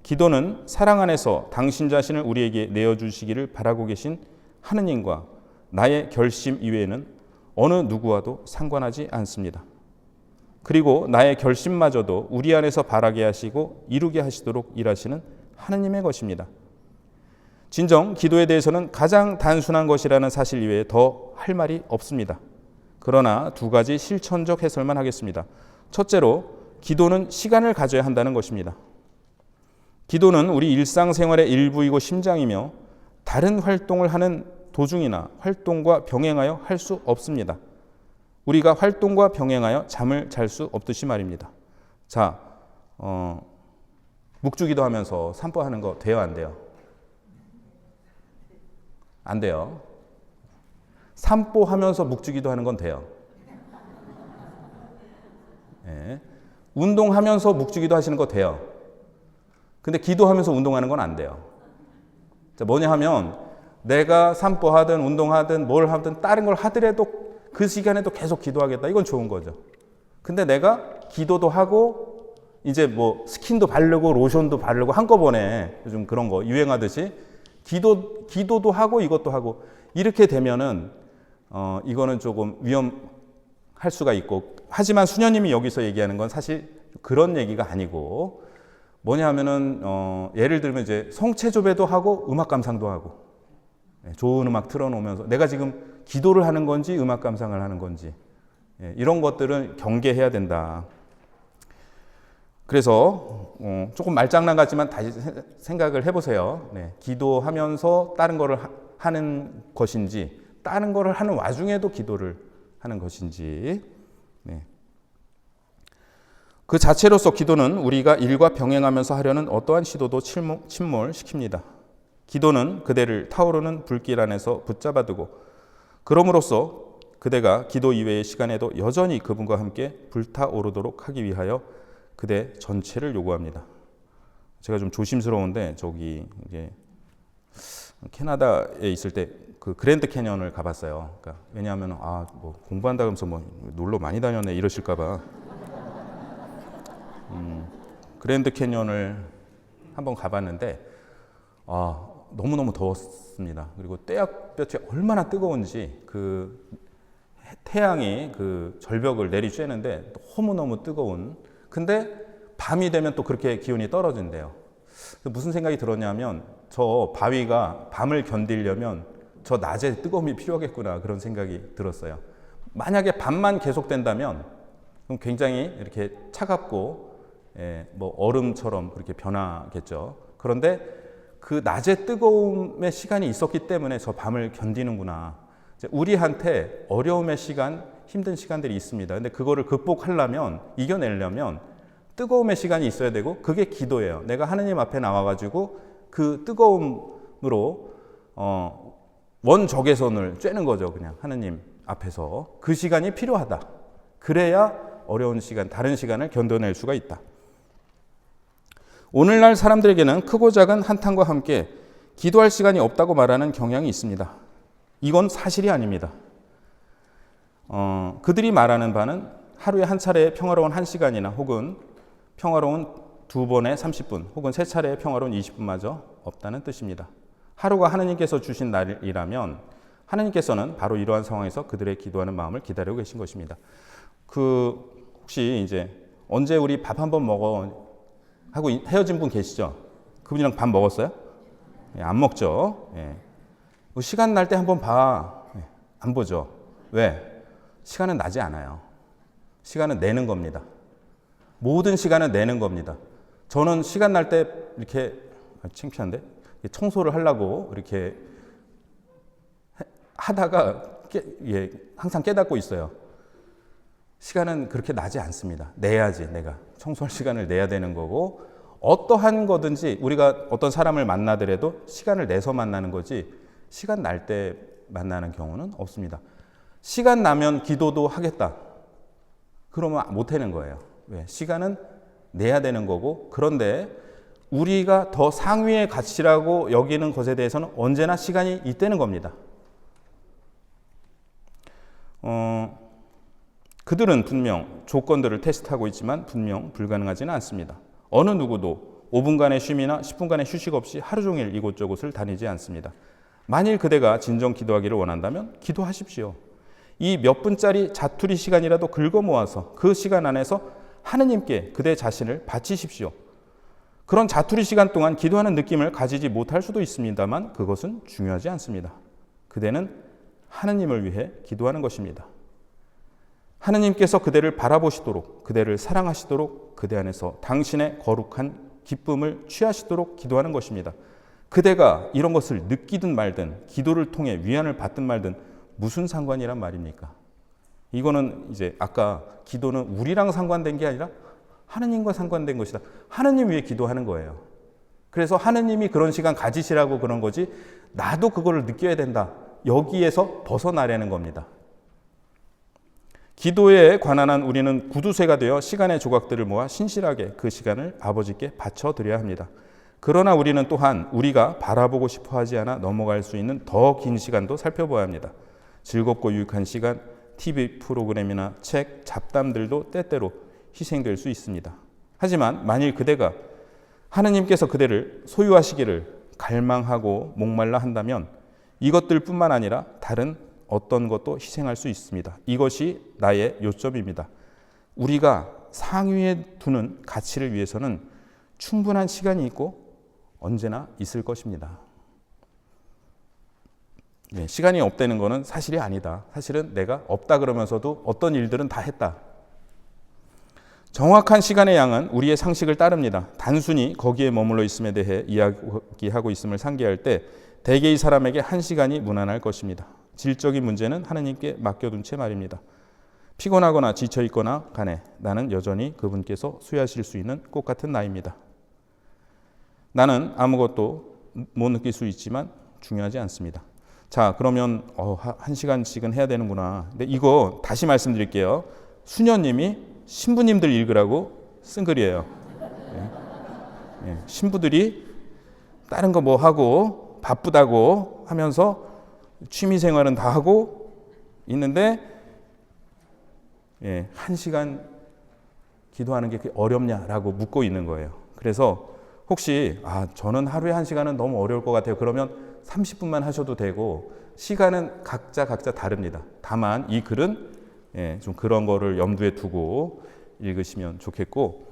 기도는 사랑 안에서 당신 자신을 우리에게 내어주시기를 바라고 계신 하느님과 나의 결심 이외에는 어느 누구와도 상관하지 않습니다. 그리고 나의 결심마저도 우리 안에서 바라게 하시고 이루게 하시도록 일하시는 하느님의 것입니다. 진정 기도에 대해서는 가장 단순한 것이라는 사실 이외에 더 할 말이 없습니다. 그러나 두 가지 실천적 해설만 하겠습니다. 첫째로 기도는 시간을 가져야 한다는 것입니다. 기도는 우리 일상생활의 일부이고 심장이며 다른 활동을 하는 도중이나 활동과 병행하여 할 수 없습니다. 우리가 활동과 병행하여 잠을 잘 수 없듯이 말입니다. 자, 묵주기도 하면서 산보하는 거 돼요, 안 돼요? 안 돼요. 산보하면서 묵주기도 하는 건 돼요. 네. 운동하면서 묵주기도 하시는 거 돼요. 근데 기도하면서 운동하는 건 안 돼요. 자, 뭐냐 하면 내가 산보하든 운동하든 뭘 하든 다른 걸 하더라도 그 시간에도 계속 기도하겠다. 이건 좋은 거죠. 근데 내가 기도도 하고 이제 뭐 스킨도 바르고 로션도 바르고 한꺼번에 요즘 그런 거 유행하듯이 기도도 하고 이것도 하고 이렇게 되면은 이거는 조금 위험할 수가 있고, 하지만 수녀님이 여기서 얘기하는 건 사실 그런 얘기가 아니고 뭐냐 하면은 예를 들면 이제 성체조배도 하고 음악 감상도 하고 좋은 음악 틀어놓으면서 내가 지금 기도를 하는 건지 음악 감상을 하는 건지 이런 것들은 경계해야 된다. 그래서 조금 말장난 같지만 다시 생각을 해보세요. 네, 기도하면서 다른 거를 하는 것인지 다른 거를 하는 와중에도 기도를 하는 것인지, 네. 그 자체로서 기도는 우리가 일과 병행하면서 하려는 어떠한 시도도 침몰시킵니다. 기도는 그대를 타오르는 불길 안에서 붙잡아두고 그럼으로써 그대가 기도 이외의 시간에도 여전히 그분과 함께 불타오르도록 하기 위하여 그대 전체를 요구합니다. 제가 좀 조심스러운데 저기 이게 캐나다에 있을 때 그 그랜드 캐년을 가봤어요. 그러니까 왜냐하면 뭐 공부한다면서 뭐 놀러 많이 다녔네 이러실까봐 그랜드 캐년을 한번 가봤는데 너무너무 더웠습니다. 그리고 떼약볕이 얼마나 뜨거운지 그 태양이 그 절벽을 내리쬐는데 너무너무 뜨거운, 근데 밤이 되면 또 그렇게 기온이 떨어진대요. 무슨 생각이 들었냐면 저 바위가 밤을 견디려면 저 낮에 뜨거움이 필요하겠구나, 그런 생각이 들었어요. 만약에 밤만 계속된다면 그럼 굉장히 이렇게 차갑고 뭐 얼음처럼 그렇게 변하겠죠. 그런데 그 낮의 뜨거움의 시간이 있었기 때문에 저 밤을 견디는구나. 우리한테 어려움의 시간, 힘든 시간들이 있습니다. 근데 그거를 극복하려면, 이겨내려면 뜨거움의 시간이 있어야 되고 그게 기도예요. 내가 하느님 앞에 나와가지고 그 뜨거움으로 원적외선을 쬐는 거죠. 그냥 하느님 앞에서 그 시간이 필요하다. 그래야 어려운 시간, 다른 시간을 견뎌낼 수가 있다. 오늘날 사람들에게는 크고 작은 한탄과 함께 기도할 시간이 없다고 말하는 경향이 있습니다. 이건 사실이 아닙니다. 그들이 말하는 바는 하루에 한 차례의 평화로운 1시간이나 혹은 평화로운 2번의 30분 혹은 3차례의 평화로운 20분마저 없다는 뜻입니다. 하루가 하느님께서 주신 날이라면 하느님께서는 바로 이러한 상황에서 그들의 기도하는 마음을 기다리고 계신 것입니다. 혹시 이제 언제 우리 밥 한번 먹어 하고 헤어진 분 계시죠? 그분이랑 밥 먹었어요? 안 먹죠. 시간 날 때 한번 봐. 안 보죠. 왜? 시간은 나지 않아요. 시간은 내는 겁니다. 모든 시간은 내는 겁니다. 저는 시간 날 때 이렇게 창피한데 청소를 하려고 이렇게 하다가 항상 깨닫고 있어요. 시간은 그렇게 나지 않습니다. 내야지. 내가 청소할 시간을 내야 되는 거고, 어떠한 거든지 우리가 어떤 사람을 만나더라도 시간을 내서 만나는 거지 시간 날 때 만나는 경우는 없습니다. 시간 나면 기도도 하겠다. 그러면 못 하는 거예요. 왜? 시간은 내야 되는 거고, 그런데 우리가 더 상위의 가치라고 여기는 것에 대해서는 언제나 시간이 있다는 겁니다. 그들은 분명 조건들을 테스트하고 있지만 분명 불가능하지는 않습니다. 어느 누구도 5분간의 쉼이나 10분간의 휴식 없이 하루 종일 이곳저곳을 다니지 않습니다. 만일 그대가 진정 기도하기를 원한다면 기도하십시오. 이 몇 분짜리 자투리 시간이라도 긁어 모아서 그 시간 안에서 하느님께 그대 자신을 바치십시오. 그런 자투리 시간 동안 기도하는 느낌을 가지지 못할 수도 있습니다만 그것은 중요하지 않습니다. 그대는 하느님을 위해 기도하는 것입니다. 하느님께서 그대를 바라보시도록, 그대를 사랑하시도록, 그대 안에서 당신의 거룩한 기쁨을 취하시도록 기도하는 것입니다. 그대가 이런 것을 느끼든 말든, 기도를 통해 위안을 받든 말든 무슨 상관이란 말입니까? 이거는 이제 아까 기도는 우리랑 상관된 게 아니라 하느님과 상관된 것이다. 하느님 위해 기도하는 거예요. 그래서 하느님이 그런 시간 가지시라고 그런 거지, 나도 그거를 느껴야 된다. 여기에서 벗어나려는 겁니다. 기도에 관한 한 우리는 구두쇠가 되어 시간의 조각들을 모아 신실하게 그 시간을 아버지께 바쳐드려야 합니다. 그러나 우리는 또한 우리가 바라보고 싶어 하지 않아 넘어갈 수 있는 더 긴 시간도 살펴봐야 합니다. 즐겁고 유익한 시간, TV 프로그램이나 책, 잡담들도 때때로 희생될 수 있습니다. 하지만 만일 그대가 하느님께서 그대를 소유하시기를 갈망하고 목말라 한다면 이것들뿐만 아니라 다른 어떤 것도 희생할 수 있습니다. 이것이 나의 요점입니다. 우리가 상위에 두는 가치를 위해서는 충분한 시간이 있고 언제나 있을 것입니다. 네, 시간이 없다는 것은 사실이 아니다. 사실은 내가 없다 그러면서도 어떤 일들은 다 했다. 정확한 시간의 양은 우리의 상식을 따릅니다. 단순히 거기에 머물러 있음에 대해 이야기하고 있음을 상기할 때 대개의 사람에게 1시간이 무난할 것입니다. 질적인 문제는 하느님께 맡겨둔 채 말입니다. 피곤하거나 지쳐있거나 간에 나는 여전히 그분께서 수여하실 수 있는 꽃 같은 나입니다. 나는 아무것도 못 느낄 수 있지만 중요하지 않습니다. 자, 그러면 1시간씩은 해야 되는구나. 근데 이거 다시 말씀드릴게요. 수녀님이 신부님들 읽으라고 쓴 글이에요. 신부들이 다른 거 뭐 하고 바쁘다고 하면서 취미생활은 다 하고 있는데 1시간 기도하는 게 그렇게 어렵냐라고 묻고 있는 거예요. 그래서 혹시 저는 하루에 1시간은 너무 어려울 것 같아요. 그러면 30분만 하셔도 되고 시간은 각자 다릅니다. 다만 이 글은 좀 그런 거를 염두에 두고 읽으시면 좋겠고,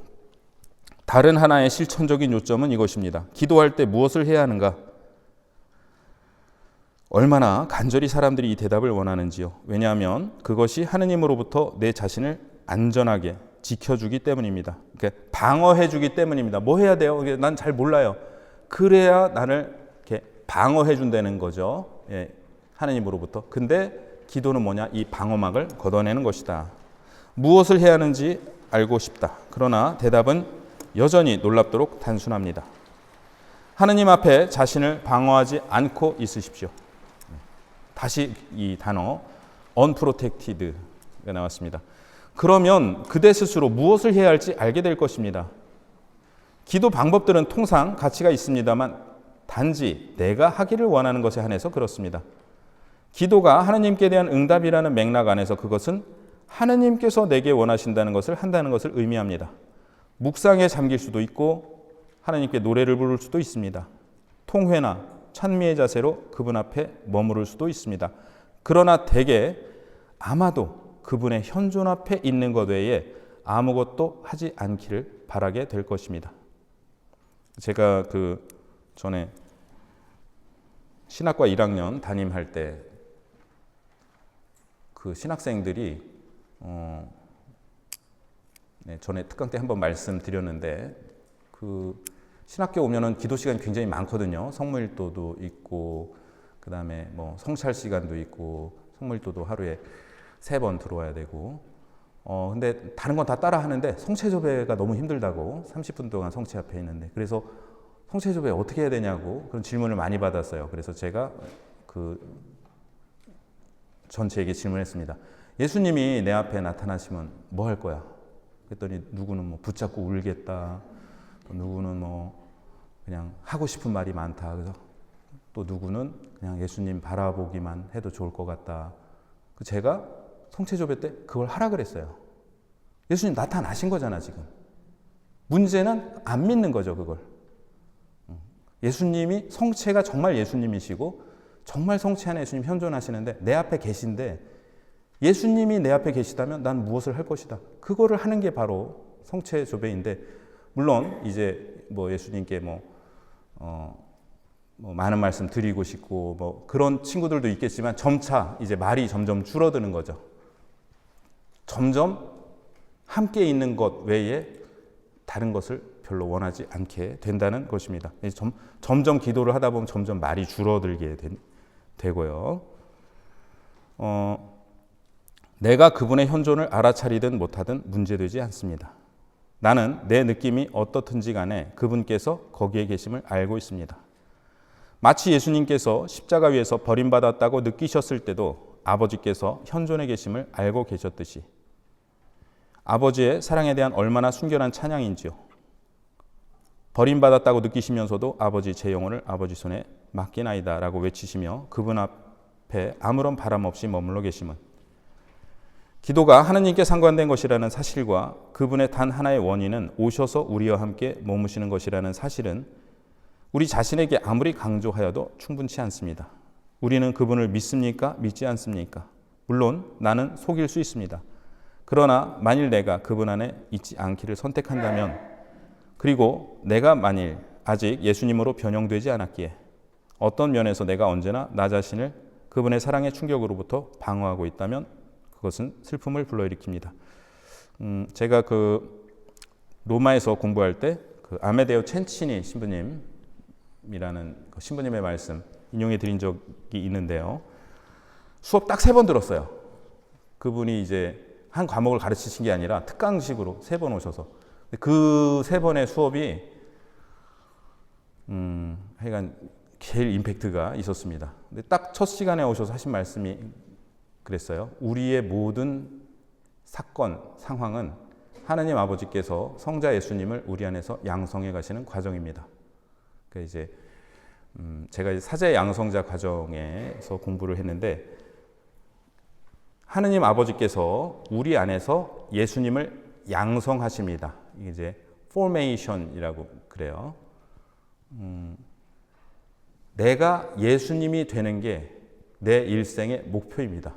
다른 하나의 실천적인 요점은 이것입니다. 기도할 때 무엇을 해야 하는가? 얼마나 간절히 사람들이 이 대답을 원하는지요. 왜냐하면 그것이 하느님으로부터 내 자신을 안전하게 지켜주기 때문입니다. 그러니까 방어해주기 때문입니다. 뭐 해야 돼요? 난 잘 몰라요. 그래야 나를 이렇게 방어해준다는 거죠. 하느님으로부터. 근데 기도는 뭐냐? 이 방어막을 걷어내는 것이다. 무엇을 해야 하는지 알고 싶다. 그러나 대답은 여전히 놀랍도록 단순합니다. 하느님 앞에 자신을 방어하지 않고 있으십시오. 다시 이 단어 unprotected가 나왔습니다. 그러면 그대 스스로 무엇을 해야 할지 알게 될 것입니다. 기도 방법들은 통상 가치가 있습니다만 단지 내가 하기를 원하는 것에 한해서 그렇습니다. 기도가 하느님께 대한 응답이라는 맥락 안에서 그것은 하느님께서 내게 원하신다는 것을 한다는 것을 의미합니다. 묵상에 잠길 수도 있고 하나님께 노래를 부를 수도 있습니다. 통회나 찬미의 자세로 그분 앞에 머무를 수도 있습니다. 그러나 대개 아마도 그분의 현존 앞에 있는 것 외에 아무것도 하지 않기를 바라게 될 것입니다. 제가 전에 신학과 1학년 담임할 때 그 신학생들이 전에 특강 때 한번 말씀드렸는데 신학교 오면은 기도 시간이 굉장히 많거든요. 성물도도 있고 그다음에 뭐 성찰 시간도 있고 성물도도 하루에 3번 들어와야 되고 근데 다른 건 다 따라 하는데 성체조배가 너무 힘들다고 30분 동안 성체 앞에 있는데 그래서 성체조배 어떻게 해야 되냐고 그런 질문을 많이 받았어요. 그래서 제가 전체에게 질문했습니다. 예수님이 내 앞에 나타나시면 뭐 할 거야? 그랬더니 누구는 뭐 붙잡고 울겠다. 또 누구는 뭐 그냥 하고 싶은 말이 많다. 그래서 또 누구는 그냥 예수님 바라보기만 해도 좋을 것 같다. 제가 성체조배 때 그걸 하라 그랬어요. 예수님 나타나신 거잖아 지금. 문제는 안 믿는 거죠 그걸. 예수님이 성체가 정말 예수님이시고 정말 성체 안에 예수님 현존하시는데 내 앞에 계신데 예수님이 내 앞에 계시다면 난 무엇을 할 것이다. 그거를 하는 게 바로 성체조배인데 물론 이제 뭐 예수님께 뭐 많은 말씀 드리고 싶고 뭐 그런 친구들도 있겠지만 점차 이제 말이 점점 줄어드는 거죠. 점점 함께 있는 것 외에 다른 것을 별로 원하지 않게 된다는 것입니다. 점점 기도를 하다 보면 점점 말이 줄어들게 되고요. 내가 그분의 현존을 알아차리든 못하든 문제되지 않습니다. 나는 내 느낌이 어떻든지 간에 그분께서 거기에 계심을 알고 있습니다. 마치 예수님께서 십자가 위에서 버림받았다고 느끼셨을 때도 아버지께서 현존에 계심을 알고 계셨듯이 아버지의 사랑에 대한 얼마나 순결한 찬양인지요. 버림받았다고 느끼시면서도 아버지 제 영혼을 아버지 손에 맡기나이다 라고 외치시며 그분 앞에 아무런 바람 없이 머물러 계심은 기도가 하느님께 상관된 것이라는 사실과 그분의 단 하나의 원인은 오셔서 우리와 함께 머무시는 것이라는 사실은 우리 자신에게 아무리 강조하여도 충분치 않습니다. 우리는 그분을 믿습니까? 믿지 않습니까? 물론 나는 속일 수 있습니다. 그러나 만일 내가 그분 안에 있지 않기를 선택한다면 그리고 내가 만일 아직 예수님으로 변형되지 않았기에 어떤 면에서 내가 언제나 나 자신을 그분의 사랑의 충격으로부터 방어하고 있다면 그것은 슬픔을 불러일으킵니다. 제가 그 로마에서 공부할 때 그 아메데오 첸치니 신부님이라는 그 신부님의 말씀 인용해 드린 적이 있는데요. 수업 딱 3번 들었어요. 그분이 이제 한 과목을 가르치신 게 아니라 특강식으로 3번 오셔서 그 3번의 수업이 하여간 제일 임팩트가 있었습니다. 근데 딱 첫 시간에 오셔서 하신 말씀이 그랬어요. 우리의 모든 사건, 상황은 하나님 아버지께서 성자 예수님을 우리 안에서 양성해 가시는 과정입니다. 그러니까 이제 제가 이제 사제 양성자 과정에서 공부를 했는데 하나님 아버지께서 우리 안에서 예수님을 양성하십니다. 이게 이제 formation이라고 그래요. 내가 예수님이 되는 게 내 일생의 목표입니다.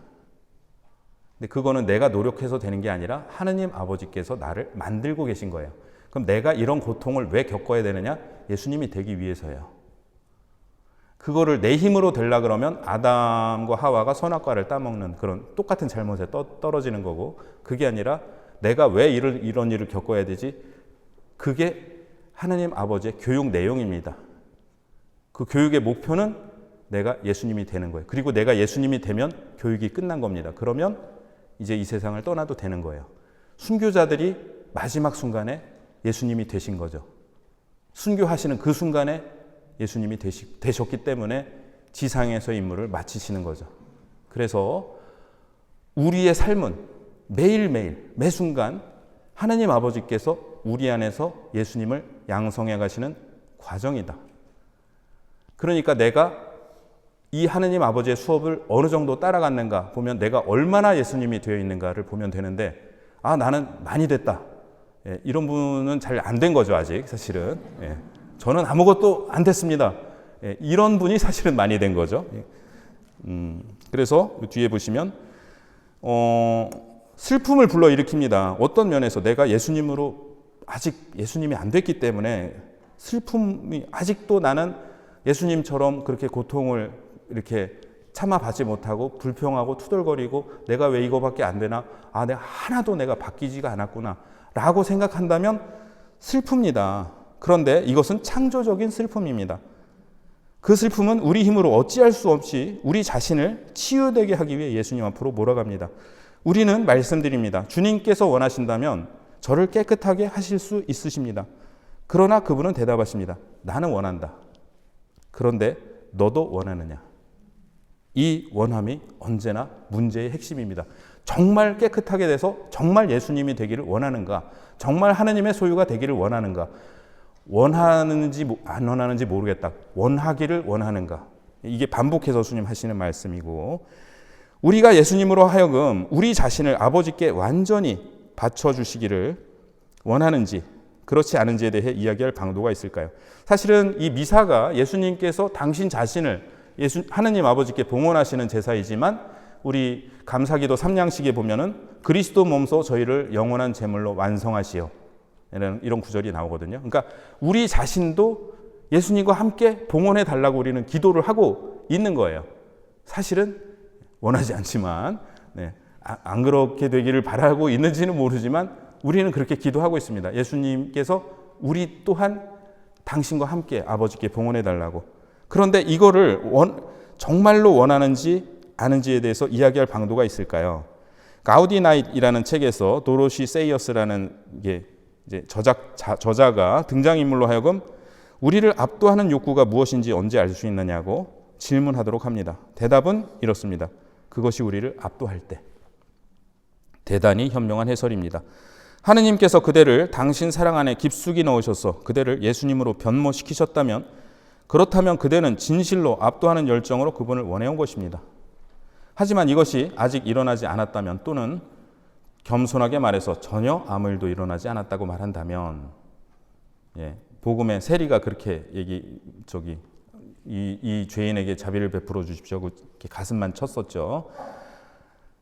근데 그거는 내가 노력해서 되는 게 아니라 하느님 아버지께서 나를 만들고 계신 거예요. 그럼 내가 이런 고통을 왜 겪어야 되느냐? 예수님이 되기 위해서예요. 그거를 내 힘으로 되려 그러면 아담과 하와가 선악과를 따먹는 그런 똑같은 잘못에 떨어지는 거고 그게 아니라 내가 왜 이런 일을 겪어야 되지? 그게 하느님 아버지의 교육 내용입니다. 그 교육의 목표는 내가 예수님이 되는 거예요. 그리고 내가 예수님이 되면 교육이 끝난 겁니다. 그러면 이제 이 세상을 떠나도 되는 거예요. 순교자들이 마지막 순간에 예수님이 되신 거죠. 순교하시는 그 순간에 예수님이 되셨기 때문에 지상에서의 임무를 마치시는 거죠. 그래서 우리의 삶은 매일매일 매 순간 하나님 아버지께서 우리 안에서 예수님을 양성해 가시는 과정이다. 그러니까 내가 이 하느님 아버지의 수업을 어느 정도 따라갔는가 보면 내가 얼마나 예수님이 되어 있는가를 보면 되는데 나는 많이 됐다. 이런 분은 잘 안 된 거죠 아직 사실은. 저는 아무것도 안 됐습니다. 이런 분이 사실은 많이 된 거죠. 그래서 뒤에 보시면 슬픔을 불러일으킵니다. 어떤 면에서 내가 예수님으로 아직 예수님이 안 됐기 때문에 슬픔이 아직도 나는 예수님처럼 그렇게 고통을 이렇게 참아받지 못하고 불평하고 투덜거리고 내가 왜 이거밖에 안 되나? 내가 하나도 내가 바뀌지가 않았구나 라고 생각한다면 슬픕니다. 그런데 이것은 창조적인 슬픔입니다. 그 슬픔은 우리 힘으로 어찌할 수 없이 우리 자신을 치유되게 하기 위해 예수님 앞으로 몰아갑니다. 우리는 말씀드립니다. 주님께서 원하신다면 저를 깨끗하게 하실 수 있으십니다. 그러나 그분은 대답하십니다. 나는 원한다. 그런데 너도 원하느냐? 이 원함이 언제나 문제의 핵심입니다. 정말 깨끗하게 돼서 정말 예수님이 되기를 원하는가? 정말 하느님의 소유가 되기를 원하는가? 원하는지 안 원하는지 모르겠다. 원하기를 원하는가? 이게 반복해서 주님 하시는 말씀이고, 우리가 예수님으로 하여금 우리 자신을 아버지께 완전히 바쳐주시기를 원하는지 그렇지 않은지에 대해 이야기할 방도가 있을까요? 사실은 이 미사가 예수님께서 당신 자신을 하느님 아버지께 봉헌하시는 제사이지만, 우리 감사기도 3양식에 보면은 그리스도 몸소 저희를 영원한 제물로 완성하시오, 이런 구절이 나오거든요. 그러니까 우리 자신도 예수님과 함께 봉헌해 달라고 우리는 기도를 하고 있는 거예요. 사실은 원하지 않지만, 안 그렇게 되기를 바라고 있는지는 모르지만 우리는 그렇게 기도하고 있습니다. 예수님께서 우리 또한 당신과 함께 아버지께 봉헌해 달라고. 그런데 이거를 정말로 원하는지 아는지에 대해서 이야기할 방도가 있을까요? 가우디 나잇이라는 책에서 도로시 세이어스라는 이제 저자가 등장인물로 하여금 우리를 압도하는 욕구가 무엇인지 언제 알 수 있느냐고 질문하도록 합니다. 대답은 이렇습니다. 그것이 우리를 압도할 때. 대단히 현명한 해설입니다. 하느님께서 그대를 당신 사랑 안에 깊숙이 넣으셔서 그대를 예수님으로 변모시키셨다면, 그렇다면 그대는 진실로 압도하는 열정으로 그분을 원해온 것입니다. 하지만 이것이 아직 일어나지 않았다면, 또는 겸손하게 말해서 전혀 아무 일도 일어나지 않았다고 말한다면, 복음의 세리가 그렇게 이 죄인에게 자비를 베풀어 주십시오 하고 가슴만 쳤었죠.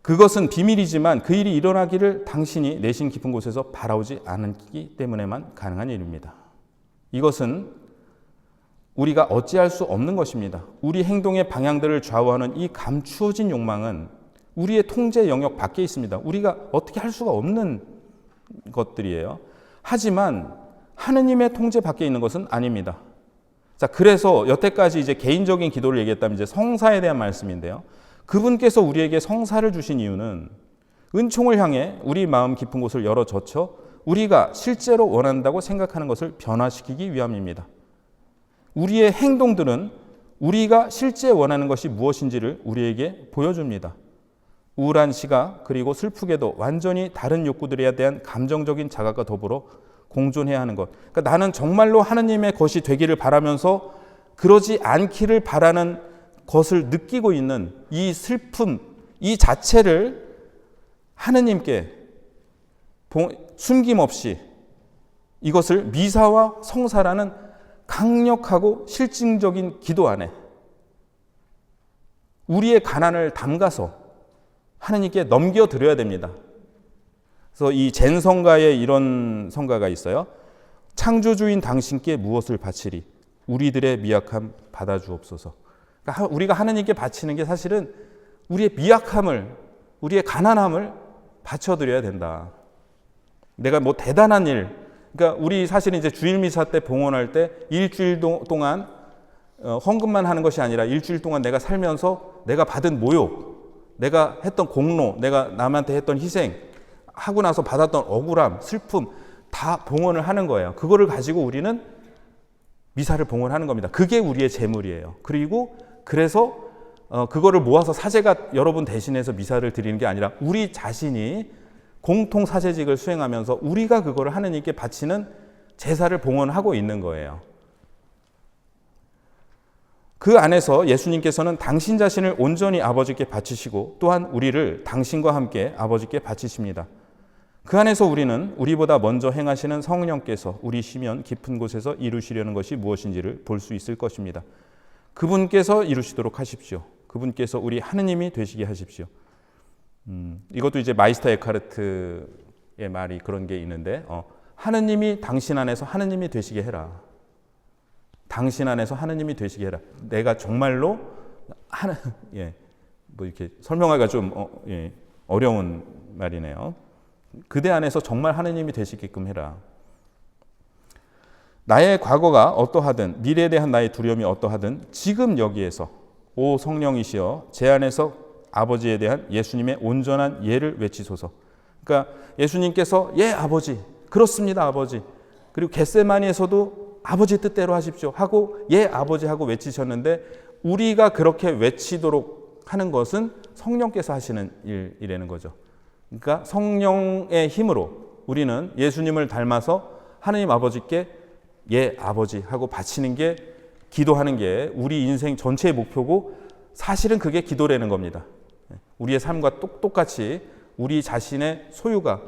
그것은 비밀이지만 그 일이 일어나기를 당신이 내심 깊은 곳에서 바라오지 않기 때문에만 가능한 일입니다. 이것은 우리가 어찌할 수 없는 것입니다. 우리 행동의 방향들을 좌우하는 이 감추어진 욕망은 우리의 통제 영역 밖에 있습니다. 우리가 어떻게 할 수가 없는 것들이에요. 하지만 하느님의 통제 밖에 있는 것은 아닙니다. 자, 그래서 여태까지 이제 개인적인 기도를 얘기했다면 이제 성사에 대한 말씀인데요. 그분께서 우리에게 성사를 주신 이유는 은총을 향해 우리 마음 깊은 곳을 열어 젖혀 우리가 실제로 원한다고 생각하는 것을 변화시키기 위함입니다. 우리의 행동들은 우리가 실제 원하는 것이 무엇인지를 우리에게 보여줍니다. 우울한 시각, 그리고 슬프게도 완전히 다른 욕구들에 대한 감정적인 자각과 더불어 공존해야 하는 것. 그러니까 나는 정말로 하느님의 것이 되기를 바라면서 그러지 않기를 바라는 것을 느끼고 있는 이 슬픔, 이 자체를 하느님께 숨김없이 이것을 미사와 성사라는 강력하고 실증적인 기도 안에 우리의 가난을 담가서 하느님께 넘겨드려야 됩니다. 그래서 이 젠 성가에 이런 성가가 있어요. 창조주인 당신께 무엇을 바치리? 우리들의 미약함 받아주옵소서. 그러니까 우리가 하느님께 바치는 게 사실은 우리의 미약함을, 우리의 가난함을 바쳐드려야 된다. 내가 뭐 대단한 일, 그러니까 우리 사실은 이제 주일 미사 때 봉헌할 때 일주일 동안 헌금만 하는 것이 아니라 일주일 동안 내가 살면서 내가 받은 모욕, 내가 했던 공로, 내가 남한테 했던 희생, 하고 나서 받았던 억울함, 슬픔 다 봉헌을 하는 거예요. 그거를 가지고 우리는 미사를 봉헌하는 겁니다. 그게 우리의 재물이에요. 그리고 그래서 그거를 모아서 사제가 여러분 대신해서 미사를 드리는 게 아니라 우리 자신이 공통 사제직을 수행하면서 우리가 그거를 하느님께 바치는 제사를 봉헌하고 있는 거예요. 그 안에서 예수님께서는 당신 자신을 온전히 아버지께 바치시고 또한 우리를 당신과 함께 아버지께 바치십니다. 그 안에서 우리는 우리보다 먼저 행하시는 성령께서 우리 시면 깊은 곳에서 이루시려는 것이 무엇인지를 볼 수 있을 것입니다. 그분께서 이루시도록 하십시오. 그분께서 우리 하느님이 되시게 하십시오. 이것도 이제 마이스터 에카르트의 말이 그런 게 있는데, 하느님이 당신 안에서 하느님이 되시게 해라. 당신 안에서 하느님이 되시게 해라. 내가 정말로 뭐 이렇게 설명하기가 좀 어려운 말이네요. 그대 안에서 정말 하느님이 되시게끔 해라. 나의 과거가 어떠하든 미래에 대한 나의 두려움이 어떠하든 지금 여기에서 오 성령이시여 제 안에서 아버지에 대한 예수님의 온전한 예를 외치소서. 그러니까 예수님께서 예 아버지 그렇습니다 아버지, 그리고 겟세마니에서도 아버지 뜻대로 하십시오 하고 예 아버지 하고 외치셨는데 우리가 그렇게 외치도록 하는 것은 성령께서 하시는 일이라는 거죠. 그러니까 성령의 힘으로 우리는 예수님을 닮아서 하느님 아버지께 예 아버지 하고 바치는 게, 기도하는 게 우리 인생 전체의 목표고, 사실은 그게 기도라는 겁니다. 우리의 삶과 똑같이 우리 자신의 소유가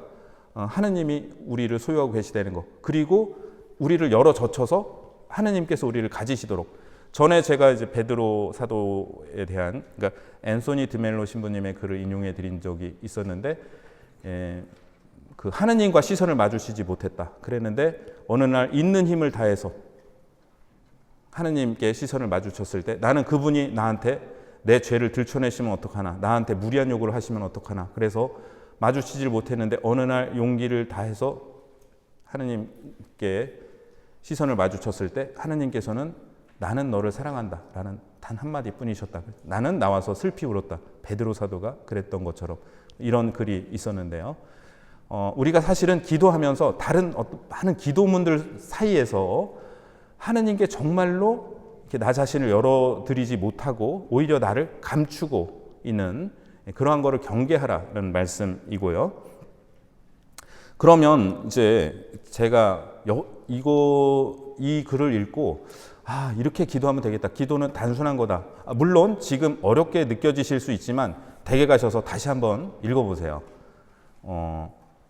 하느님이 우리를 소유하고 계시다는 것, 그리고 우리를 열어 젖혀서 하느님께서 우리를 가지시도록. 전에 제가 이제 베드로 사도에 대한, 그러니까 앤소니 드멜로 신부님의 글을 인용해 드린 적이 있었는데, 그 하느님과 시선을 마주치지 못했다 그랬는데, 어느 날 있는 힘을 다해서 하느님께 시선을 마주쳤을 때, 나는 그분이 나한테 내 죄를 들춰내시면 어떡하나, 나한테 무리한 요구를 하시면 어떡하나, 그래서 마주치질 못했는데 어느 날 용기를 다해서 하느님께 시선을 마주쳤을 때 하느님께서는 나는 너를 사랑한다 라는 단 한마디 뿐이셨다. 나는 나와서 슬피 울었다. 베드로 사도가 그랬던 것처럼 이런 글이 있었는데요. 우리가 사실은 기도하면서 다른 많은 기도문들 사이에서 하느님께 정말로 이렇게 나 자신을 열어드리지 못하고 오히려 나를 감추고 있는 그러한 거를 경계하라는 말씀이고요. 그러면 이제 제가 이 글을 읽고 이렇게 기도하면 되겠다. 기도는 단순한 거다. 물론 지금 어렵게 느껴지실 수 있지만 댁에 가셔서 다시 한번 읽어보세요.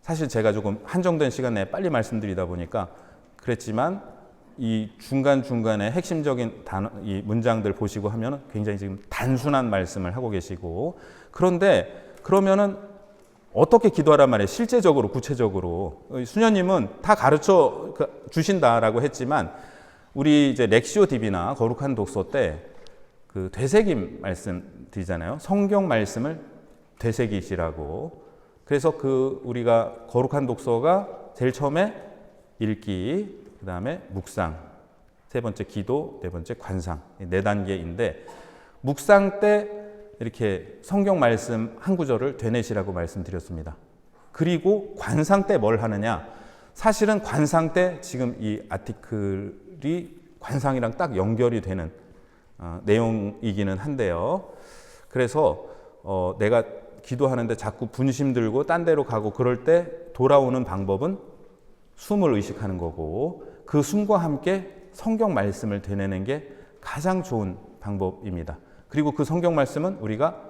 사실 제가 조금 한정된 시간 내에 빨리 말씀드리다 보니까 그랬지만 이 중간중간에 핵심적인 이 문장들 보시고 하면 굉장히 지금 단순한 말씀을 하고 계시고, 그런데 그러면은 어떻게 기도하란 말이에요? 실제적으로, 구체적으로. 수녀님은 다 가르쳐 주신다라고 했지만, 우리 이제 렉시오 디비나 거룩한 독서 때 그 되새김 말씀 드리잖아요. 성경 말씀을 되새기시라고. 그래서 우리가 거룩한 독서가 제일 처음에 읽기, 그 다음에 묵상, 세 번째 기도, 네 번째 관상, 네 단계인데, 묵상 때 이렇게 성경 말씀 한 구절을 되뇌시라고 말씀드렸습니다. 그리고 관상 때 뭘 하느냐? 사실은 관상 때 지금 이 아티클이 관상이랑 딱 연결이 되는 내용이기는 한데요. 그래서 내가 기도하는데 자꾸 분심 들고 딴 데로 가고 그럴 때 돌아오는 방법은 숨을 의식하는 거고, 그 숨과 함께 성경 말씀을 되뇌는 게 가장 좋은 방법입니다. 그리고 그 성경 말씀은 우리가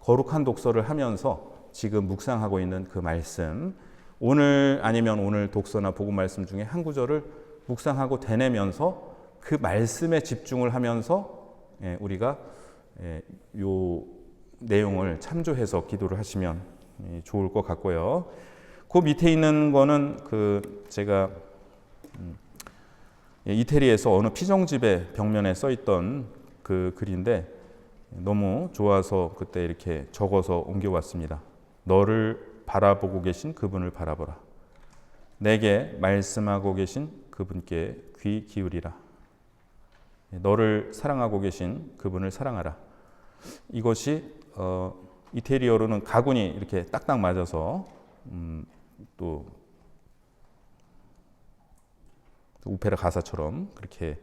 거룩한 독서를 하면서 지금 묵상하고 있는 그 말씀, 오늘 아니면 오늘 독서나 복음 말씀 중에 한 구절을 묵상하고 되뇌면서 그 말씀에 집중을 하면서 우리가 요 내용을 참조해서 기도를 하시면 좋을 것 같고요. 그 밑에 있는 거는 제가 이태리에서 어느 피정집의 벽면에 써 있던 그 글인데 너무 좋아서 그때 이렇게 적어서 옮겨왔습니다. 너를 바라보고 계신 그분을 바라보라. 내게 말씀하고 계신 그분께 귀 기울이라. 너를 사랑하고 계신 그분을 사랑하라. 이것이 이태리어로는 가군이 이렇게 딱딱 맞아서 또 오페라 가사처럼 그렇게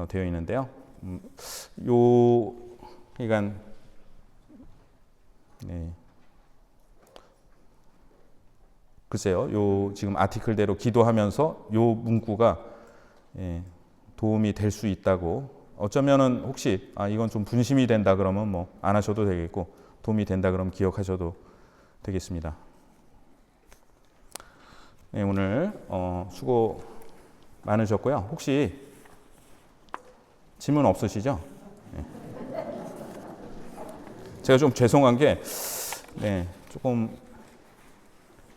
되어 있는데요. 그러니까 글쎄요. 지금 아티클대로 기도하면서 요 문구가 도움이 될 수 있다고, 어쩌면은 혹시 이건 좀 분심이 된다 그러면 뭐 안 하셔도 되겠고, 도움이 된다 그러면 기억하셔도 되겠습니다. 네, 오늘 수고 많으셨고요. 혹시 질문 없으시죠? 네. 제가 좀 죄송한 게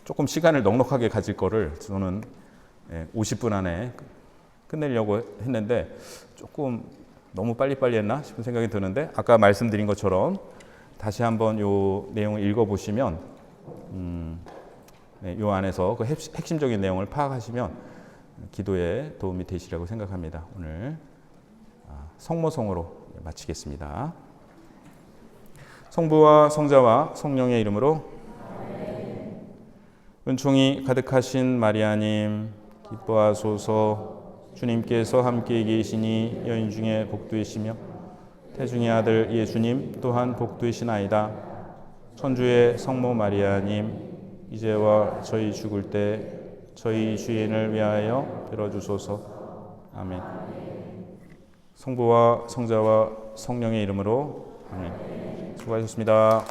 조금 시간을 넉넉하게 가질 거를 저는 50분 안에 끝내려고 했는데 조금 너무 빨리빨리 했나 싶은 생각이 드는데, 아까 말씀드린 것처럼 다시 한번 요 내용을 읽어보시면 요 안에서 그 핵심적인 내용을 파악하시면 기도에 도움이 되시라고 생각합니다. 오늘 성모성으로 마치겠습니다. 성부와 성자와 성령의 이름으로. 은총이 가득하신 마리아님 기뻐하소서. 주님께서 함께 계시니 여인 중에 복되시며 태중의 아들 예수님 또한 복되시나이다. 천주의 성모 마리아님, 이제와 저희 죽을 때 저희 주인을 위하여 빌어주소서. 아멘. 성부와 성자와 성령의 이름으로 아멘. 수고하셨습니다.